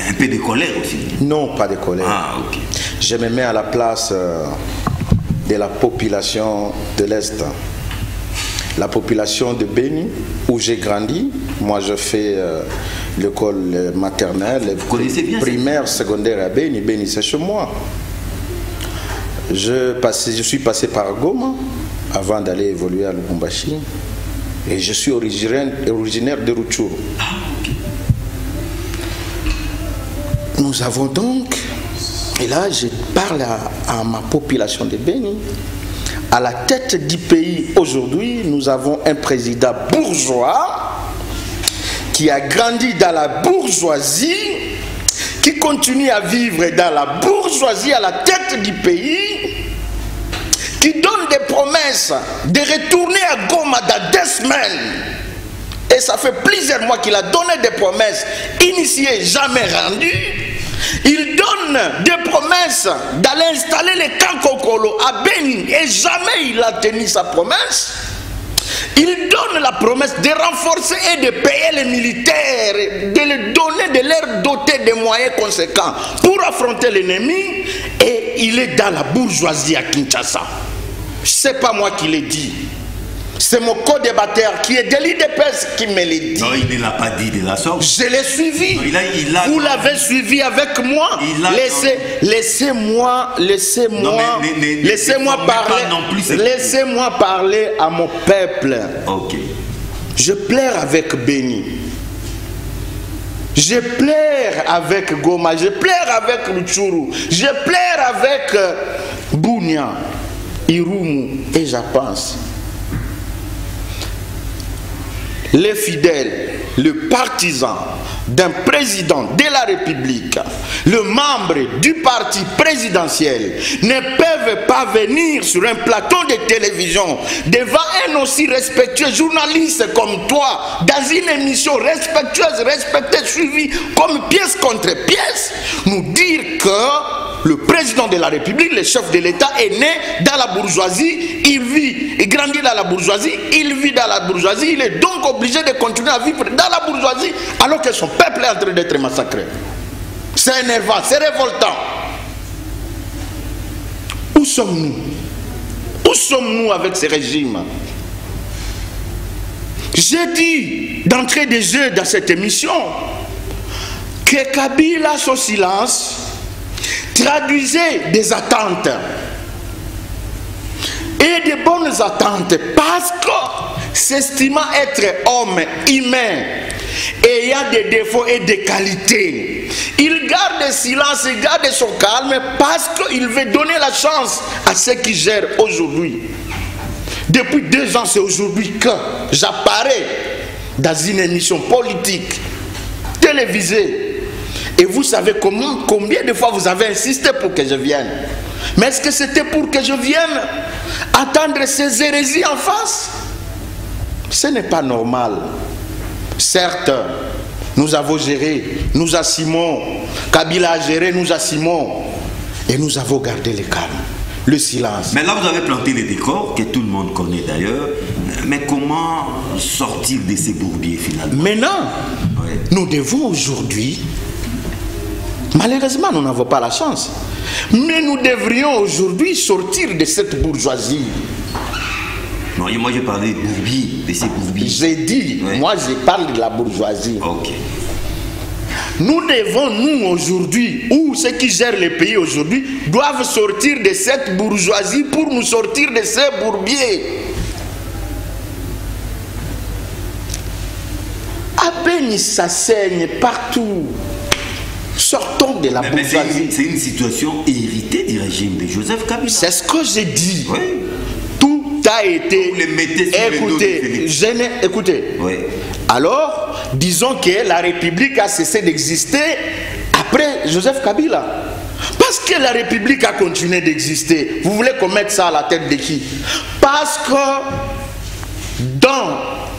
Un peu de colère aussi? Non, pas de colère. Ah, ok. Je me mets à la place de la population de l'Est. La population de Béni, où j'ai grandi. Moi, je fais l'école maternelle, primaire, secondaire à Béni. Béni, c'est chez moi. Je suis passé par Goma avant d'aller évoluer à Lubumbashi. Et je suis originaire de Rutshuru. Ah, okay. Nous avons donc, et là je parle à ma population de Béni, à la tête du pays aujourd'hui, nous avons un président bourgeois qui a grandi dans la bourgeoisie, qui continue à vivre dans la bourgeoisie à la tête du pays, qui donne des promesses de retourner à Goma dans 2 semaines. Et ça fait plusieurs mois qu'il a donné des promesses initiées, jamais rendues. Il donne des promesses d'aller installer les camps Kokolo à Béni et jamais il a tenu sa promesse. Il donne la promesse de renforcer et de payer les militaires, de les donner, de leur doter de moyens conséquents pour affronter l'ennemi, et il est dans la bourgeoisie à Kinshasa. Ce n'est pas moi qui l'ai dit. C'est mon co-débatteur qui est de l'IDPS qui me l'a dit. Non, il ne l'a pas dit de la sorte. Je l'ai suivi. Non, vous l'avez suivi avec moi. Laissez-moi parler. Laissez-moi parler à mon peuple. Ok. Je pleure avec Béni. Je pleure avec Goma. Je pleure avec Rutshuru. Je pleure avec Bunia, Irumu et je pense. Les fidèles le partisan d'un président de la République, le membre du parti présidentiel, ne peuvent pas venir sur un plateau de télévision devant un aussi respectueux journaliste comme toi, dans une émission respectueuse, respectée, suivie comme pièce contre pièce, nous dire que le président de la République, le chef de l'État, est né dans la bourgeoisie, il grandit dans la bourgeoisie, il vit dans la bourgeoisie, il est donc obligé de continuer à vivre dans la bourgeoisie alors que son peuple est en train d'être massacré. C'est énervant, c'est révoltant. Où sommes-nous? Où sommes-nous avec ce régime? J'ai dit d'entrée de jeu dans cette émission que Kabila, son silence, traduisait des attentes et de bonnes attentes parce que s'estimant être homme humain et ayant des défauts et des qualités, il garde silence, il garde son calme parce qu'il veut donner la chance à ceux qui gèrent aujourd'hui. Depuis 2 ans, c'est aujourd'hui que j'apparais dans une émission politique télévisée. Et vous savez combien de fois vous avez insisté pour que je vienne. Mais est-ce que c'était pour que je vienne attendre ces hérésies en face? Ce n'est pas normal. Certes, nous avons géré, nous assumons. Kabila a géré, nous assumons. Et nous avons gardé le calme, le silence. Mais là, vous avez planté les décors, que tout le monde connaît d'ailleurs. Mais comment sortir de ces bourbiers finalement? Maintenant, nous devons aujourd'hui... Malheureusement, nous n'avons pas la chance. Mais nous devrions aujourd'hui sortir de cette bourgeoisie. Non, moi je parlais de bourbiers, de ces bourbiers. J'ai dit, moi je parle de la bourgeoisie. Ok. Nous devons, nous aujourd'hui, ou ceux qui gèrent le pays aujourd'hui, doivent sortir de cette bourgeoisie pour nous sortir de ces bourbiers. À peine ça saigne partout. Sortons de la bourgeoisie. C'est une situation héritée du régime de Joseph Kabila. C'est ce que j'ai dit. Oui. Tout a été... Vous les mettez sur le dos de Félix. Écoutez. Oui. Alors, disons que la République a cessé d'exister après Joseph Kabila. Parce que la République a continué d'exister. Vous voulez qu'on mette ça à la tête de qui? Parce que dans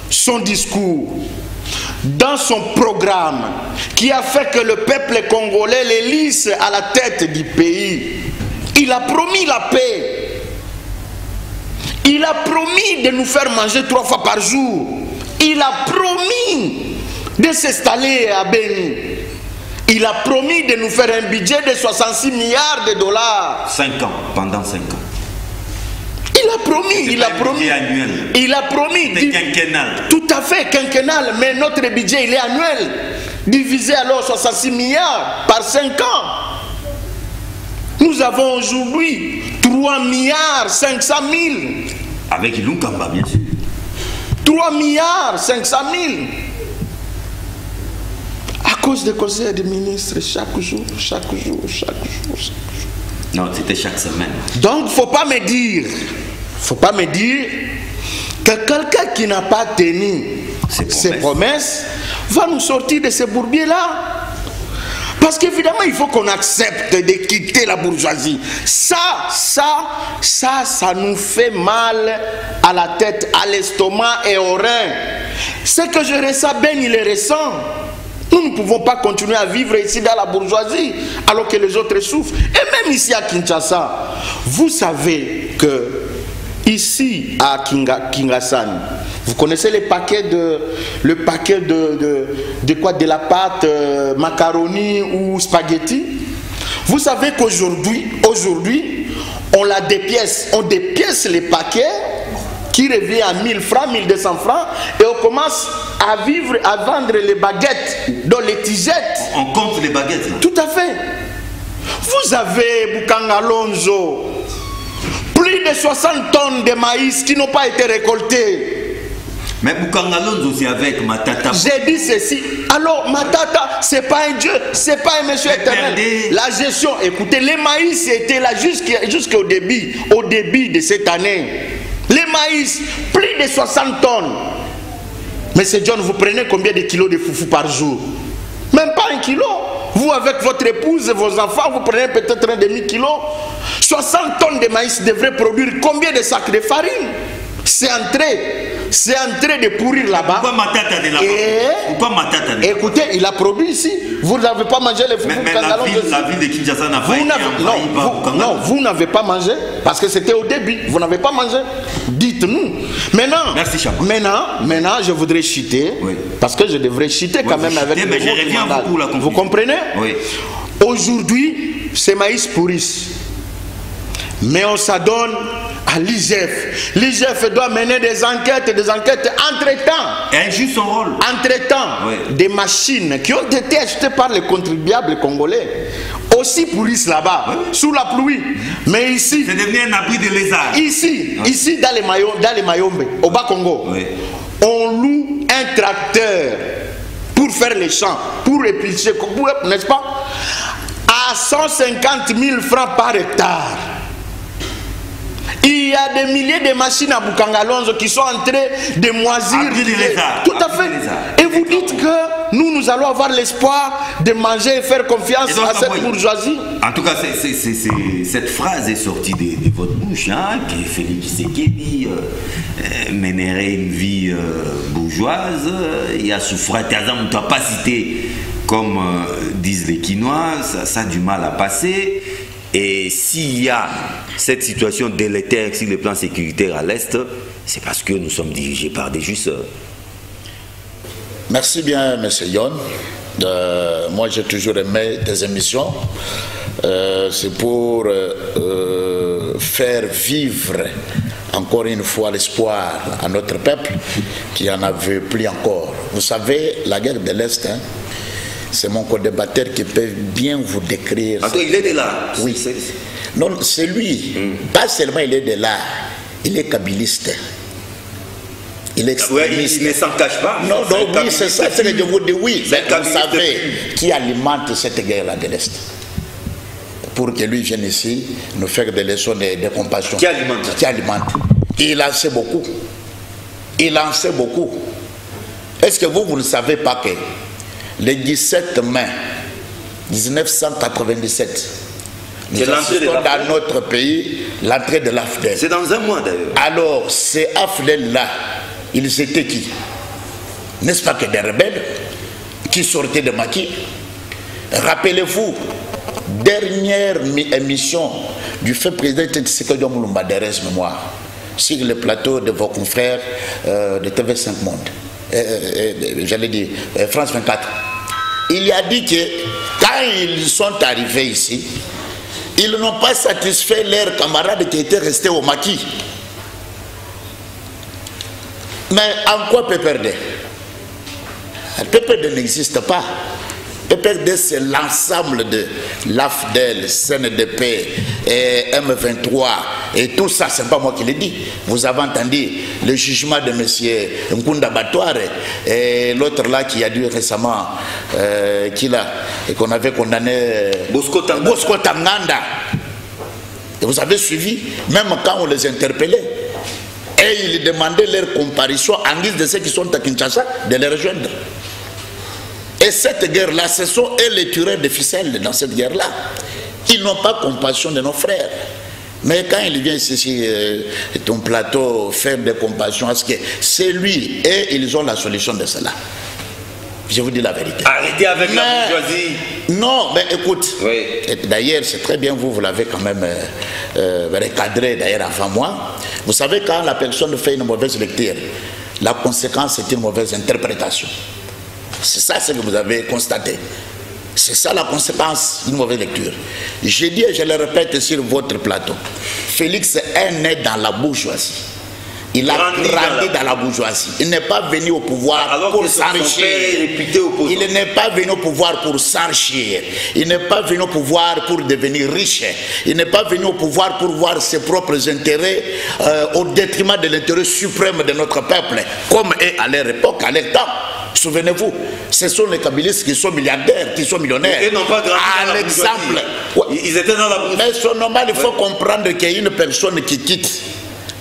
son discours, dans son programme, qui a fait que le peuple congolais l'élise à la tête du pays, il a promis la paix. Il a promis de nous faire manger 3 fois par jour. Il a promis de s'installer à Beni. Il a promis de nous faire un budget de 66 milliards de dollars. 5 ans, pendant 5 ans. Il a promis, il a promis. Annuel. Il a promis. C'est quinquennal. Tout à fait, quinquennal, mais notre budget, il est annuel. Divisé alors 66 milliards par 5 ans. Nous avons aujourd'hui 3 milliards 500 000. Avec Ilunkamba, bien sûr. 3 milliards 500 000. À cause des conseils des ministres, chaque jour. Non, c'était chaque semaine. Donc, faut pas me dire que quelqu'un qui n'a pas tenu ses promesses va nous sortir de ces bourbiers-là. Parce qu'évidemment, il faut qu'on accepte de quitter la bourgeoisie. Ça nous fait mal à la tête, à l'estomac et aux reins. Ce que je ressens, Ben, il le ressent. Nous ne pouvons pas continuer à vivre ici dans la bourgeoisie alors que les autres souffrent. Et même ici à Kinshasa, vous savez que ici à Kingasani, vous connaissez le paquet de la pâte macaroni ou spaghetti. Vous savez qu'aujourd'hui, on dépièce les paquets qui revient à 1000 francs, 1200 francs, et on commence à vendre les baguettes dans les tigettes. On compte les baguettes là. Tout à fait. Vous avez Bukanga Lonzo, plus de 60 tonnes de maïs qui n'ont pas été récoltées. Mais Bukanga Lonzo, c'est avec Matata. J'ai dit ceci. Alors Matata, c'est pas un dieu, c'est pas un monsieur éternel. La gestion, écoutez, les maïs étaient là jusqu'au début de cette année. Les maïs, plus de 60 tonnes. Monsieur John, vous prenez combien de kilos de foufou par jour? Même pas 1 kilo. Vous, avec votre épouse et vos enfants, vous prenez peut-être un demi-kilo. 60 tonnes de maïs devraient produire combien de sacs de farine? C'est en train de pourrir là-bas. Écoutez, il a produit ici. Vous n'avez pas mangé les foufous kangalons. La ville de Kinshasa n'a pas été envahie. Non, vous n'avez pas mangé parce que c'était au début. Vous n'avez pas mangé. Dites-nous. Maintenant, merci, maintenant, je voudrais chuter, oui, parce que je devrais chuter quand même avec mais je reviens beaucoup la conclusion. Vous comprenez? Oui. Aujourd'hui, ces maïs pourrissent. Mais on s'adonne à l'IGF. L'IGF doit mener des enquêtes entre-temps. Elle joue son rôle. Entre-temps, oui, des machines qui ont été achetées par les contribuables congolais aussi pourrissent là-bas, oui, sous la pluie. Mais ici, c'est devenu un abri de lézards. Ici, oui, ici dans les Mayombe, au Bas-Congo, oui, on loue un tracteur pour faire les champs, pour éplucher, n'est-ce pas, à 150 000 francs par hectare. Il y a des milliers de machines à Bukangalonzo qui sont en train de moisir. Tout à fait. Et vous dites que nous allons avoir l'espoir de manger et faire confiance à cette bourgeoisie. En tout cas, cette phrase est sortie de votre bouche, hein, que Félix Tshisekedi mènerait une vie bourgeoise. Il y a souffert, on ne doit pas citer, comme disent les Quinois, ça a du mal à passer. Et s'il y a cette situation délétère sur le plan sécuritaire à l'Est, c'est parce que nous sommes dirigés par des jouisseurs. Merci bien, M. Yon. Moi, j'ai toujours aimé tes émissions. C'est pour faire vivre encore une fois l'espoir à notre peuple qui n'en avait plus encore. Vous savez, la guerre de l'Est, hein, c'est mon co-débatteur qui peut bien vous décrire. Attends, il est de là. Oui. Non, c'est lui. Pas seulement il est de là, il est kabiliste. Il est extrémiste. Il ne s'en cache pas. Non, oui, c'est ça, c'est que je vous dis oui. Mais vous savez qui alimente cette guerre-là de l'Est? Pour que lui vienne ici nous faire des leçons de compassion. Qui alimente? Qui alimente. Il en sait beaucoup. Il en sait beaucoup. Est-ce que vous ne savez pas que le 17 mai 1997, nous assistons dans notre pays l'entrée de l'AFDEL. C'est dans un mois d'ailleurs. Alors, ces AFDEL-là, ils étaient qui? N'est-ce pas que des rebelles qui sortaient de Maki? Rappelez-vous, dernière émission du fait président Tshisekedi Moulumba de mémoire sur le plateau de vos confrères de TV5 Monde. J'allais dire France 24. Il a dit que quand ils sont arrivés ici, ils n'ont pas satisfait leurs camarades qui étaient restés au maquis. Mais en quoi PPRD? PPRD n'existe pas. PPRD, c'est l'ensemble de l'AFDEL, CNDP, et M23 et tout ça, c'est pas moi qui l'ai dit. Vous avez entendu le jugement de M. Nkunda Batouare et l'autre là qui a dû récemment, qu'on avait condamné, Bosco Tanganda. Et vous avez suivi, même quand on les interpellait, et ils demandaient leur comparution en guise de ceux qui sont à Kinshasa de les rejoindre. Et cette guerre-là, ce sont eux les tueurs de ficelles dans cette guerre-là. Ils n'ont pas compassion de nos frères. Mais quand il vient ici sur ton plateau faire des compassions, est-ce que c'est lui et ils ont la solution de cela? Je vous dis la vérité. Arrêtez avec la bourgeoisie. Non, mais écoute, oui. D'ailleurs, c'est très bien, vous l'avez quand même recadré d'ailleurs avant moi. Vous savez, quand la personne fait une mauvaise lecture, la conséquence c'est une mauvaise interprétation. C'est ça ce que vous avez constaté. C'est ça la conséquence d'une mauvaise lecture. J'ai dit et je le répète sur votre plateau. Félix est né dans la bourgeoisie. Il a grandi dans la bourgeoisie. Il n'est pas venu au pouvoir pour s'enrichir. Il n'est pas venu au pouvoir pour s'enrichir. Il n'est pas venu au pouvoir pour devenir riche. Il n'est pas venu au pouvoir pour voir ses propres intérêts au détriment de l'intérêt suprême de notre peuple, comme est à leur époque, à leur temps. Souvenez-vous, ce sont les kabylistes qui sont milliardaires, qui sont millionnaires. Ils n'ont pas grandi dans la l'exemple. Ils étaient dans la bourgeoisie. Mais c'est normal, il faut comprendre qu'il y a une personne qui quitte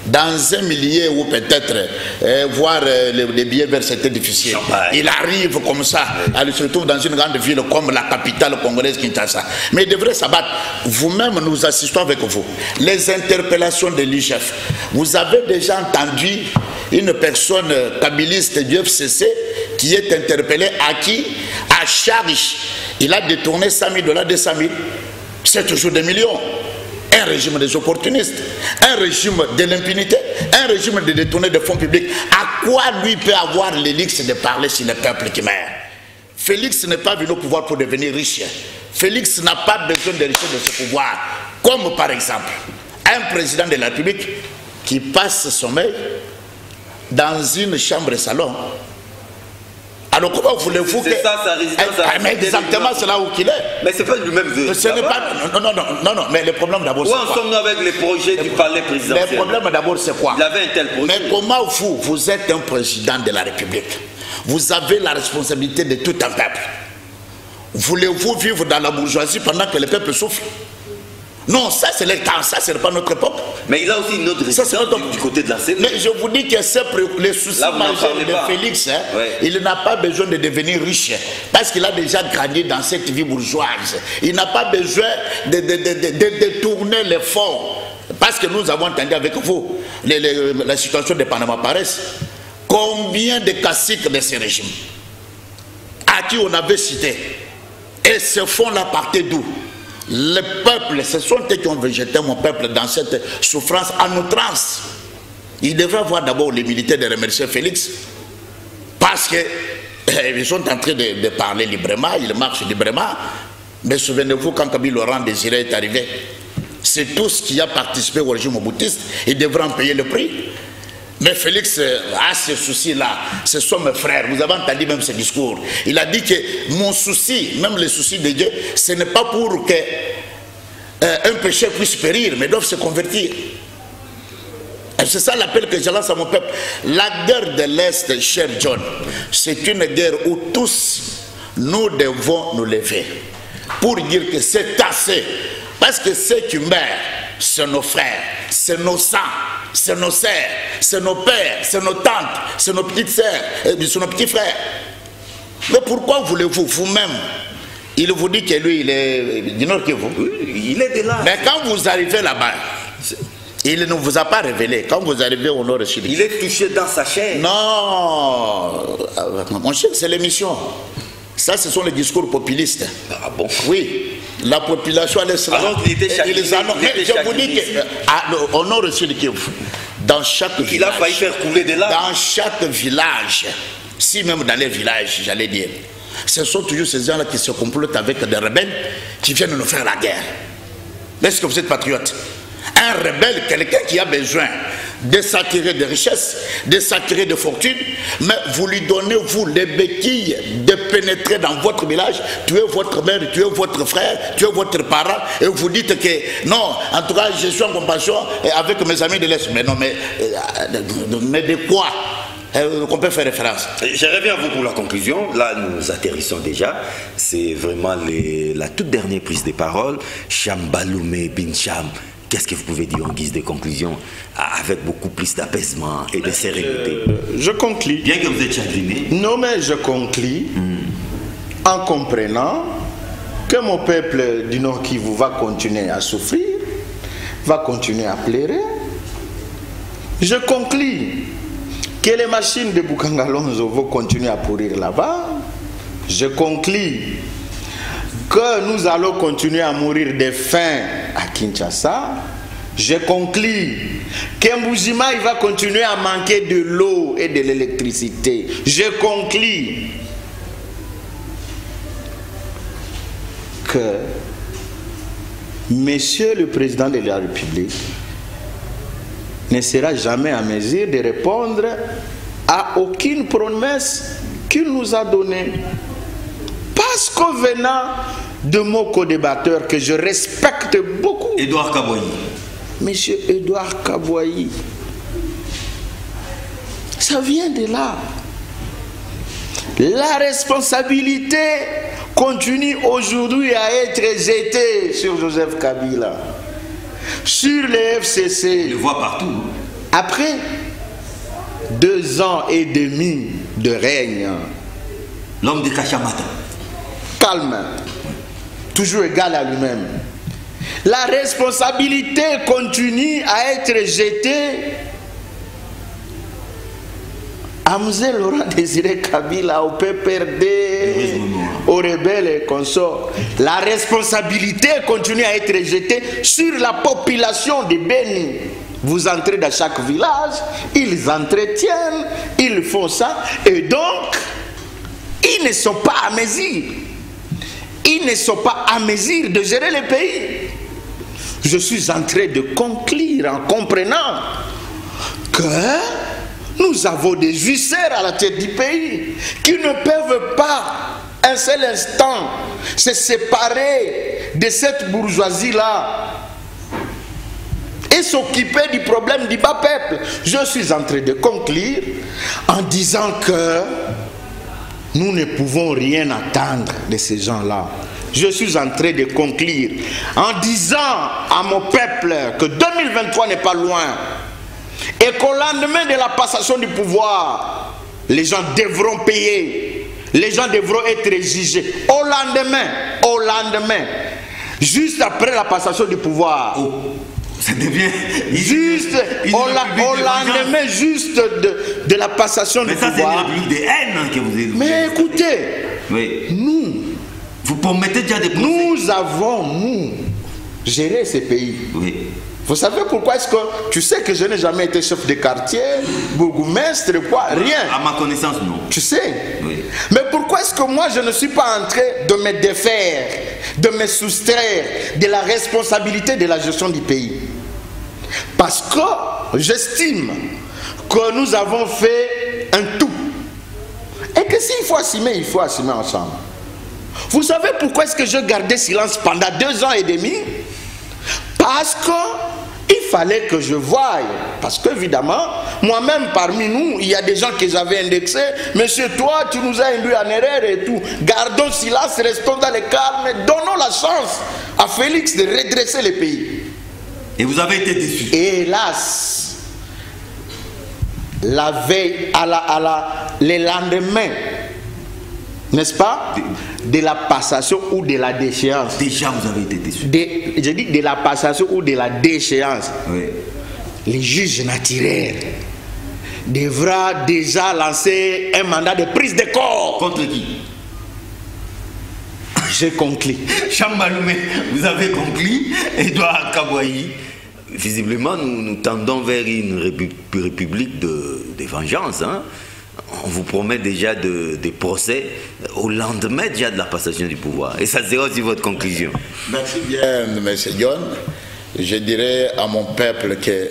dans un millier ou peut-être voir les billets verts, c'était difficile. Il arrive comme ça, il se retrouve dans une grande ville comme la capitale congolaise Kinshasa. Mais il devrait s'abattre. Vous-même, nous assistons avec vous. Les interpellations de l'IGF. Vous avez déjà entendu une personne kabiliste du FCC qui est interpellée à qui? À charge. Il a détourné 100 000 $, 200 000. C'est toujours des millions. Un régime des opportunistes, un régime de l'impunité, un régime de détourner de fonds publics. À quoi lui peut avoir l'élixir de parler sur le peuple qui meurt? Félix n'est pas venu au pouvoir pour devenir riche. Félix n'a pas besoin d'hériter de ce pouvoir. Comme par exemple, un président de la République qui passe sommeil dans une chambre salon. Alors comment voulez-vous que... C'est ça, sa résidence. Mais exactement, c'est là où il est. Mais c'est pas lui-même. Ce n'est pas... Non, mais le problème d'abord c'est quoi? Où en sommes-nous avec les projets du palais présidentiel? Le problème d'abord c'est quoi? Il avait un tel projet. Mais comment vous êtes un président de la République? Vous avez la responsabilité de tout un peuple. Voulez-vous vivre dans la bourgeoisie pendant que le peuple souffre? Non, ça c'est le temps, ça c'est pas notre époque. Mais il a aussi une autre réponse du côté de la CENI. Mais je vous dis que les soucis majeurs de Félix, hein, il n'a pas besoin de devenir riche parce qu'il a déjà grandi dans cette vie bourgeoise. Il n'a pas besoin de détourner les fonds. Parce que nous avons entendu avec vous la situation de Panama Pares. Combien de caciques de ce régime à qui on avait cité? Et ce fonds-là partait d'où? Le peuple, ce sont eux qui ont végété mon peuple dans cette souffrance en outrance. Il devrait voir d'abord les militaires de remercier Félix parce qu'ils sont en train de parler librement, ils marchent librement. Mais souvenez-vous, quand Kabila Laurent Désiré est arrivé, c'est tout ce qui a participé au régime moboutiste, ils devraient en payer le prix. Mais Félix a ce souci-là, ce sont mes frères, vous avez entendu même ce discours. Il a dit que mon souci, même le souci de Dieu, ce n'est pas pour que un pécheur puisse périr, mais doivent se convertir. C'est ça l'appel que je lance à mon peuple. La guerre de l'Est, cher John, c'est une guerre où tous nous devons nous lever pour dire que c'est assez. Parce que ceux qui meurent, c'est nos frères, c'est nos sangs, c'est nos sœurs, c'est nos pères, c'est nos tantes, c'est nos petites sœurs, c'est nos petits frères. Mais pourquoi voulez-vous vous-même? Il vous dit que lui, il est du Nord Kivu. Oui, il est de là. Mais quand vous arrivez là-bas, il ne vous a pas révélé. Quand vous arrivez au Nord Sud, il est touché dans sa chair. Non, mon cher, c'est l'émission. Ça, ce sont les discours populistes. Ah bon? Oui. La population allait se... Alors qu'il était chagriné. Je vous dis qu'au Nord Sud Kivu, dans chaque village... Il a failli faire couler de là. Dans chaque village, si même dans les villages, j'allais dire, ce sont toujours ces gens-là qui se complotent avec des rebelles qui viennent nous faire la guerre. Est-ce que vous êtes patriote? Un rebelle, quelqu'un qui a besoin de s'attirer de richesses, de s'attirer de fortune, mais vous lui donnez, vous, les béquilles de pénétrer dans votre village, tuer votre mère, tuer votre frère, tuer votre parent, et vous dites que non, en tout cas, je suis en compassion avec mes amis de l'Est. Mais non, mais de quoi qu'on peut faire référence? Je reviens à vous pour la conclusion. Là, nous atterrissons déjà. C'est vraiment la toute dernière prise de parole. Cham Baloumé Bin Cham. Qu'est-ce que vous pouvez dire en guise de conclusion avec beaucoup plus d'apaisement et de sérénité? Je conclus. Bien que vous êtes chagriné. Non, mais je conclus en comprenant que mon peuple du Nord Kivu va continuer à souffrir, va continuer à pleurer. Je conclus que les machines de Bukangalonzo vont continuer à pourrir là-bas. Je conclus que nous allons continuer à mourir de faim à Kinshasa. Je conclus qu'Mbujima il va continuer à manquer de l'eau et de l'électricité. Je conclus que Monsieur le Président de la République ne sera jamais en mesure de répondre à aucune promesse qu'il nous a donnée. Parce qu'en venant de mon co-débatteur que je respecte beaucoup, Edouard Kaboyi. Monsieur Edouard Kaboyi, ça vient de là. La responsabilité continue aujourd'hui à être jetée sur Joseph Kabila, sur les FCC. On le voit partout. Après 2 ans et demi de règne, l'homme de Kachamata, calme, toujours égal à lui-même, la responsabilité continue à être jetée à M. Laurent Désiré Kabila, au PPRD, aux rebelles et consorts. La responsabilité continue à être jetée sur la population de Beni. Vous entrez dans chaque village, ils entretiennent, ils font ça, et donc, ils ne sont pas à mesure. Ils ne sont pas à mesure de gérer le pays. Je suis en train de conclure en comprenant que nous avons des huissiers à la tête du pays qui ne peuvent pas un seul instant se séparer de cette bourgeoisie-là et s'occuper du problème du bas peuple. Je suis en train de conclure en disant que nous ne pouvons rien attendre de ces gens-là. Je suis en train de conclure en disant à mon peuple que 2023 n'est pas loin et qu'au lendemain de la passation du pouvoir, les gens devront payer, les gens devront être jugés. Au lendemain, juste après la passation du pouvoir. Oh, ça devient... Au lendemain juste de la passation du pouvoir. Mais ça, c'est une république de haine que vous avez. Mais écoutez, oui. Vous promettez déjà des procès. Nous avons géré ces pays. Oui. Vous savez pourquoi est-ce que... Tu sais que je n'ai jamais été chef de quartier, bourgmestre, quoi, rien. À ma connaissance, non. Tu sais. Oui. Mais pourquoi est-ce que moi, je ne suis pas en train de me défaire, de me soustraire de la responsabilité de la gestion du pays? Parce que j'estime que nous avons fait un tout. Et que s'il faut assumer, il faut assumer ensemble. Vous savez pourquoi est-ce que je gardais silence pendant 2 ans et demi? Parce qu'il fallait que je voie. Parce qu'évidemment, moi-même parmi nous, il y a des gens que j'avais indexés. Monsieur, toi, tu nous as induit en erreur et tout. Gardons silence, restons dans le calme. Donnons la chance à Félix de redresser le pays. Et vous avez été déçu. Hélas, la veille, le lendemain, n'est-ce pas, de la passation ou de la déchéance. Déjà, vous avez été déçu. Je dis de la passation ou de la déchéance. Oui. Les juges naturels devra déjà lancer un mandat de prise de corps. Contre qui? J'ai conclu. Cham Baloumé, vous avez conclu. Edouard Kabouaï. Visiblement, nous tendons vers une république de vengeance. Hein? On vous promet déjà des procès au lendemain déjà de la passation du pouvoir. Et ça sera aussi votre conclusion. Merci bien, M. John. Je dirais à mon peuple que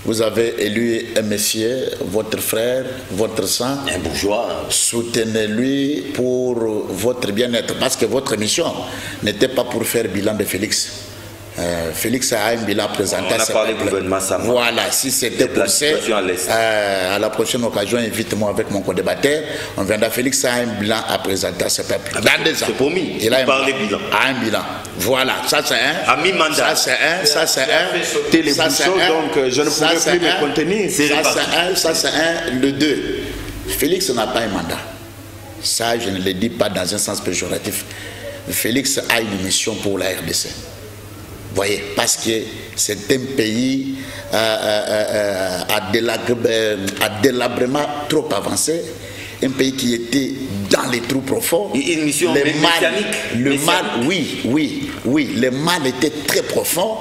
vous avez élu un monsieur, votre frère, votre sang. Un bourgeois. Soutenez-lui pour votre bien-être. Parce que votre mission n'était pas pour faire bilan de Félix. Félix a un bilan présenté. On a parlé du gouvernement Sama. Voilà, si c'était pour ça, à la prochaine occasion, invite-moi avec mon co-débatteur. On viendra. Félix a un bilan à présenter à ce peuple. Dans 2 ans. C'est promis. Il a un bilan. Un bilan. Voilà, ça c'est un. À mi-mandat. Ça c'est un. Ça c'est un. Ça c'est un. Donc je ne pourrais plus me contenir. Ça c'est un. Le 2. Félix n'a pas un mandat. Ça, je ne le dis pas dans un sens péjoratif. Félix a une mission pour la RDC. Voyez, parce que c'est un pays à délabrement trop avancé, un pays qui était dans les trous profonds. Une mission oui, le mal était très profond.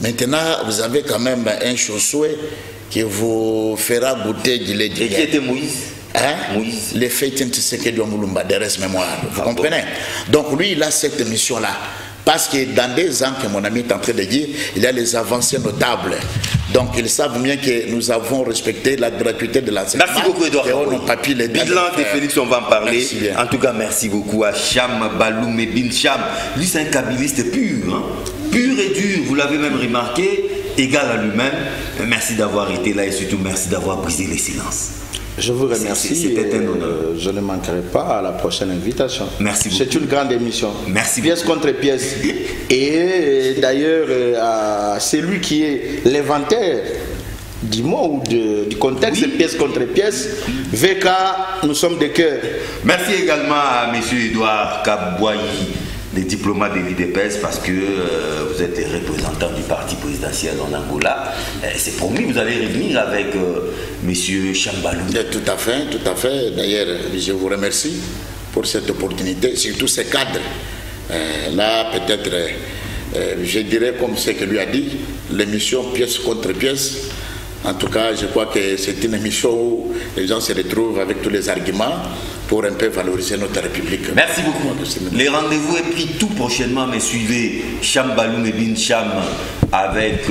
Maintenant, vous avez quand même un Josué qui vous fera goûter du lait du Et qui était Moïse? Moïse. Les faits de Tshisekedi Moulumba, de reste mémoire. Vous comprenez? Donc lui, il a cette mission-là. Parce que dans 2 ans, que mon ami est en train de dire, il y a les avancées notables. Donc ils savent bien que nous avons respecté la gratuité de l'enseignement. Merci beaucoup, Edouard. Bilan de Félix, on va en parler. En tout cas, merci beaucoup à Cham Baloumé Bin Cham. Lui, c'est un kabiliste pur. Hein? Pur et dur, vous l'avez même remarqué, égal à lui-même. Merci d'avoir été là et surtout merci d'avoir brisé les silences. Je vous remercie. C'était un honneur. Je ne manquerai pas à la prochaine invitation. Merci beaucoup. C'est une grande émission. Merci pièce beaucoup. Contre pièce. Et d'ailleurs, à celui qui est l'inventeur du mot ou du contexte, pièce contre pièce. VK, nous sommes de cœur. Merci également à M. Edouard Kabouayi, les diplomates de l'IDPS, parce que vous êtes représentant du parti présidentiel en Angola. C'est promis, vous allez revenir avec M. Cham Baloum. Tout à fait. D'ailleurs, je vous remercie pour cette opportunité, surtout ces cadres. Là, peut-être, je dirais comme ce que lui a dit, l'émission pièce contre pièce. En tout cas, je crois que c'est une émission où les gens se retrouvent avec tous les arguments pour un peu valoriser notre République. Merci beaucoup. Les rendez-vous est pris tout prochainement, mais suivez Cham Baloum et Bin Cham avec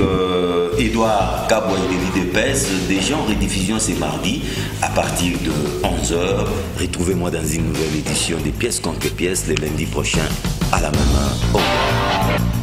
Edouard Kabouayi de l'IDPS. Déjà en rediffusion, c'est mardi à partir de 11h. Retrouvez-moi dans une nouvelle édition des pièces contre pièces le lundi prochain à la même heure. Au revoir.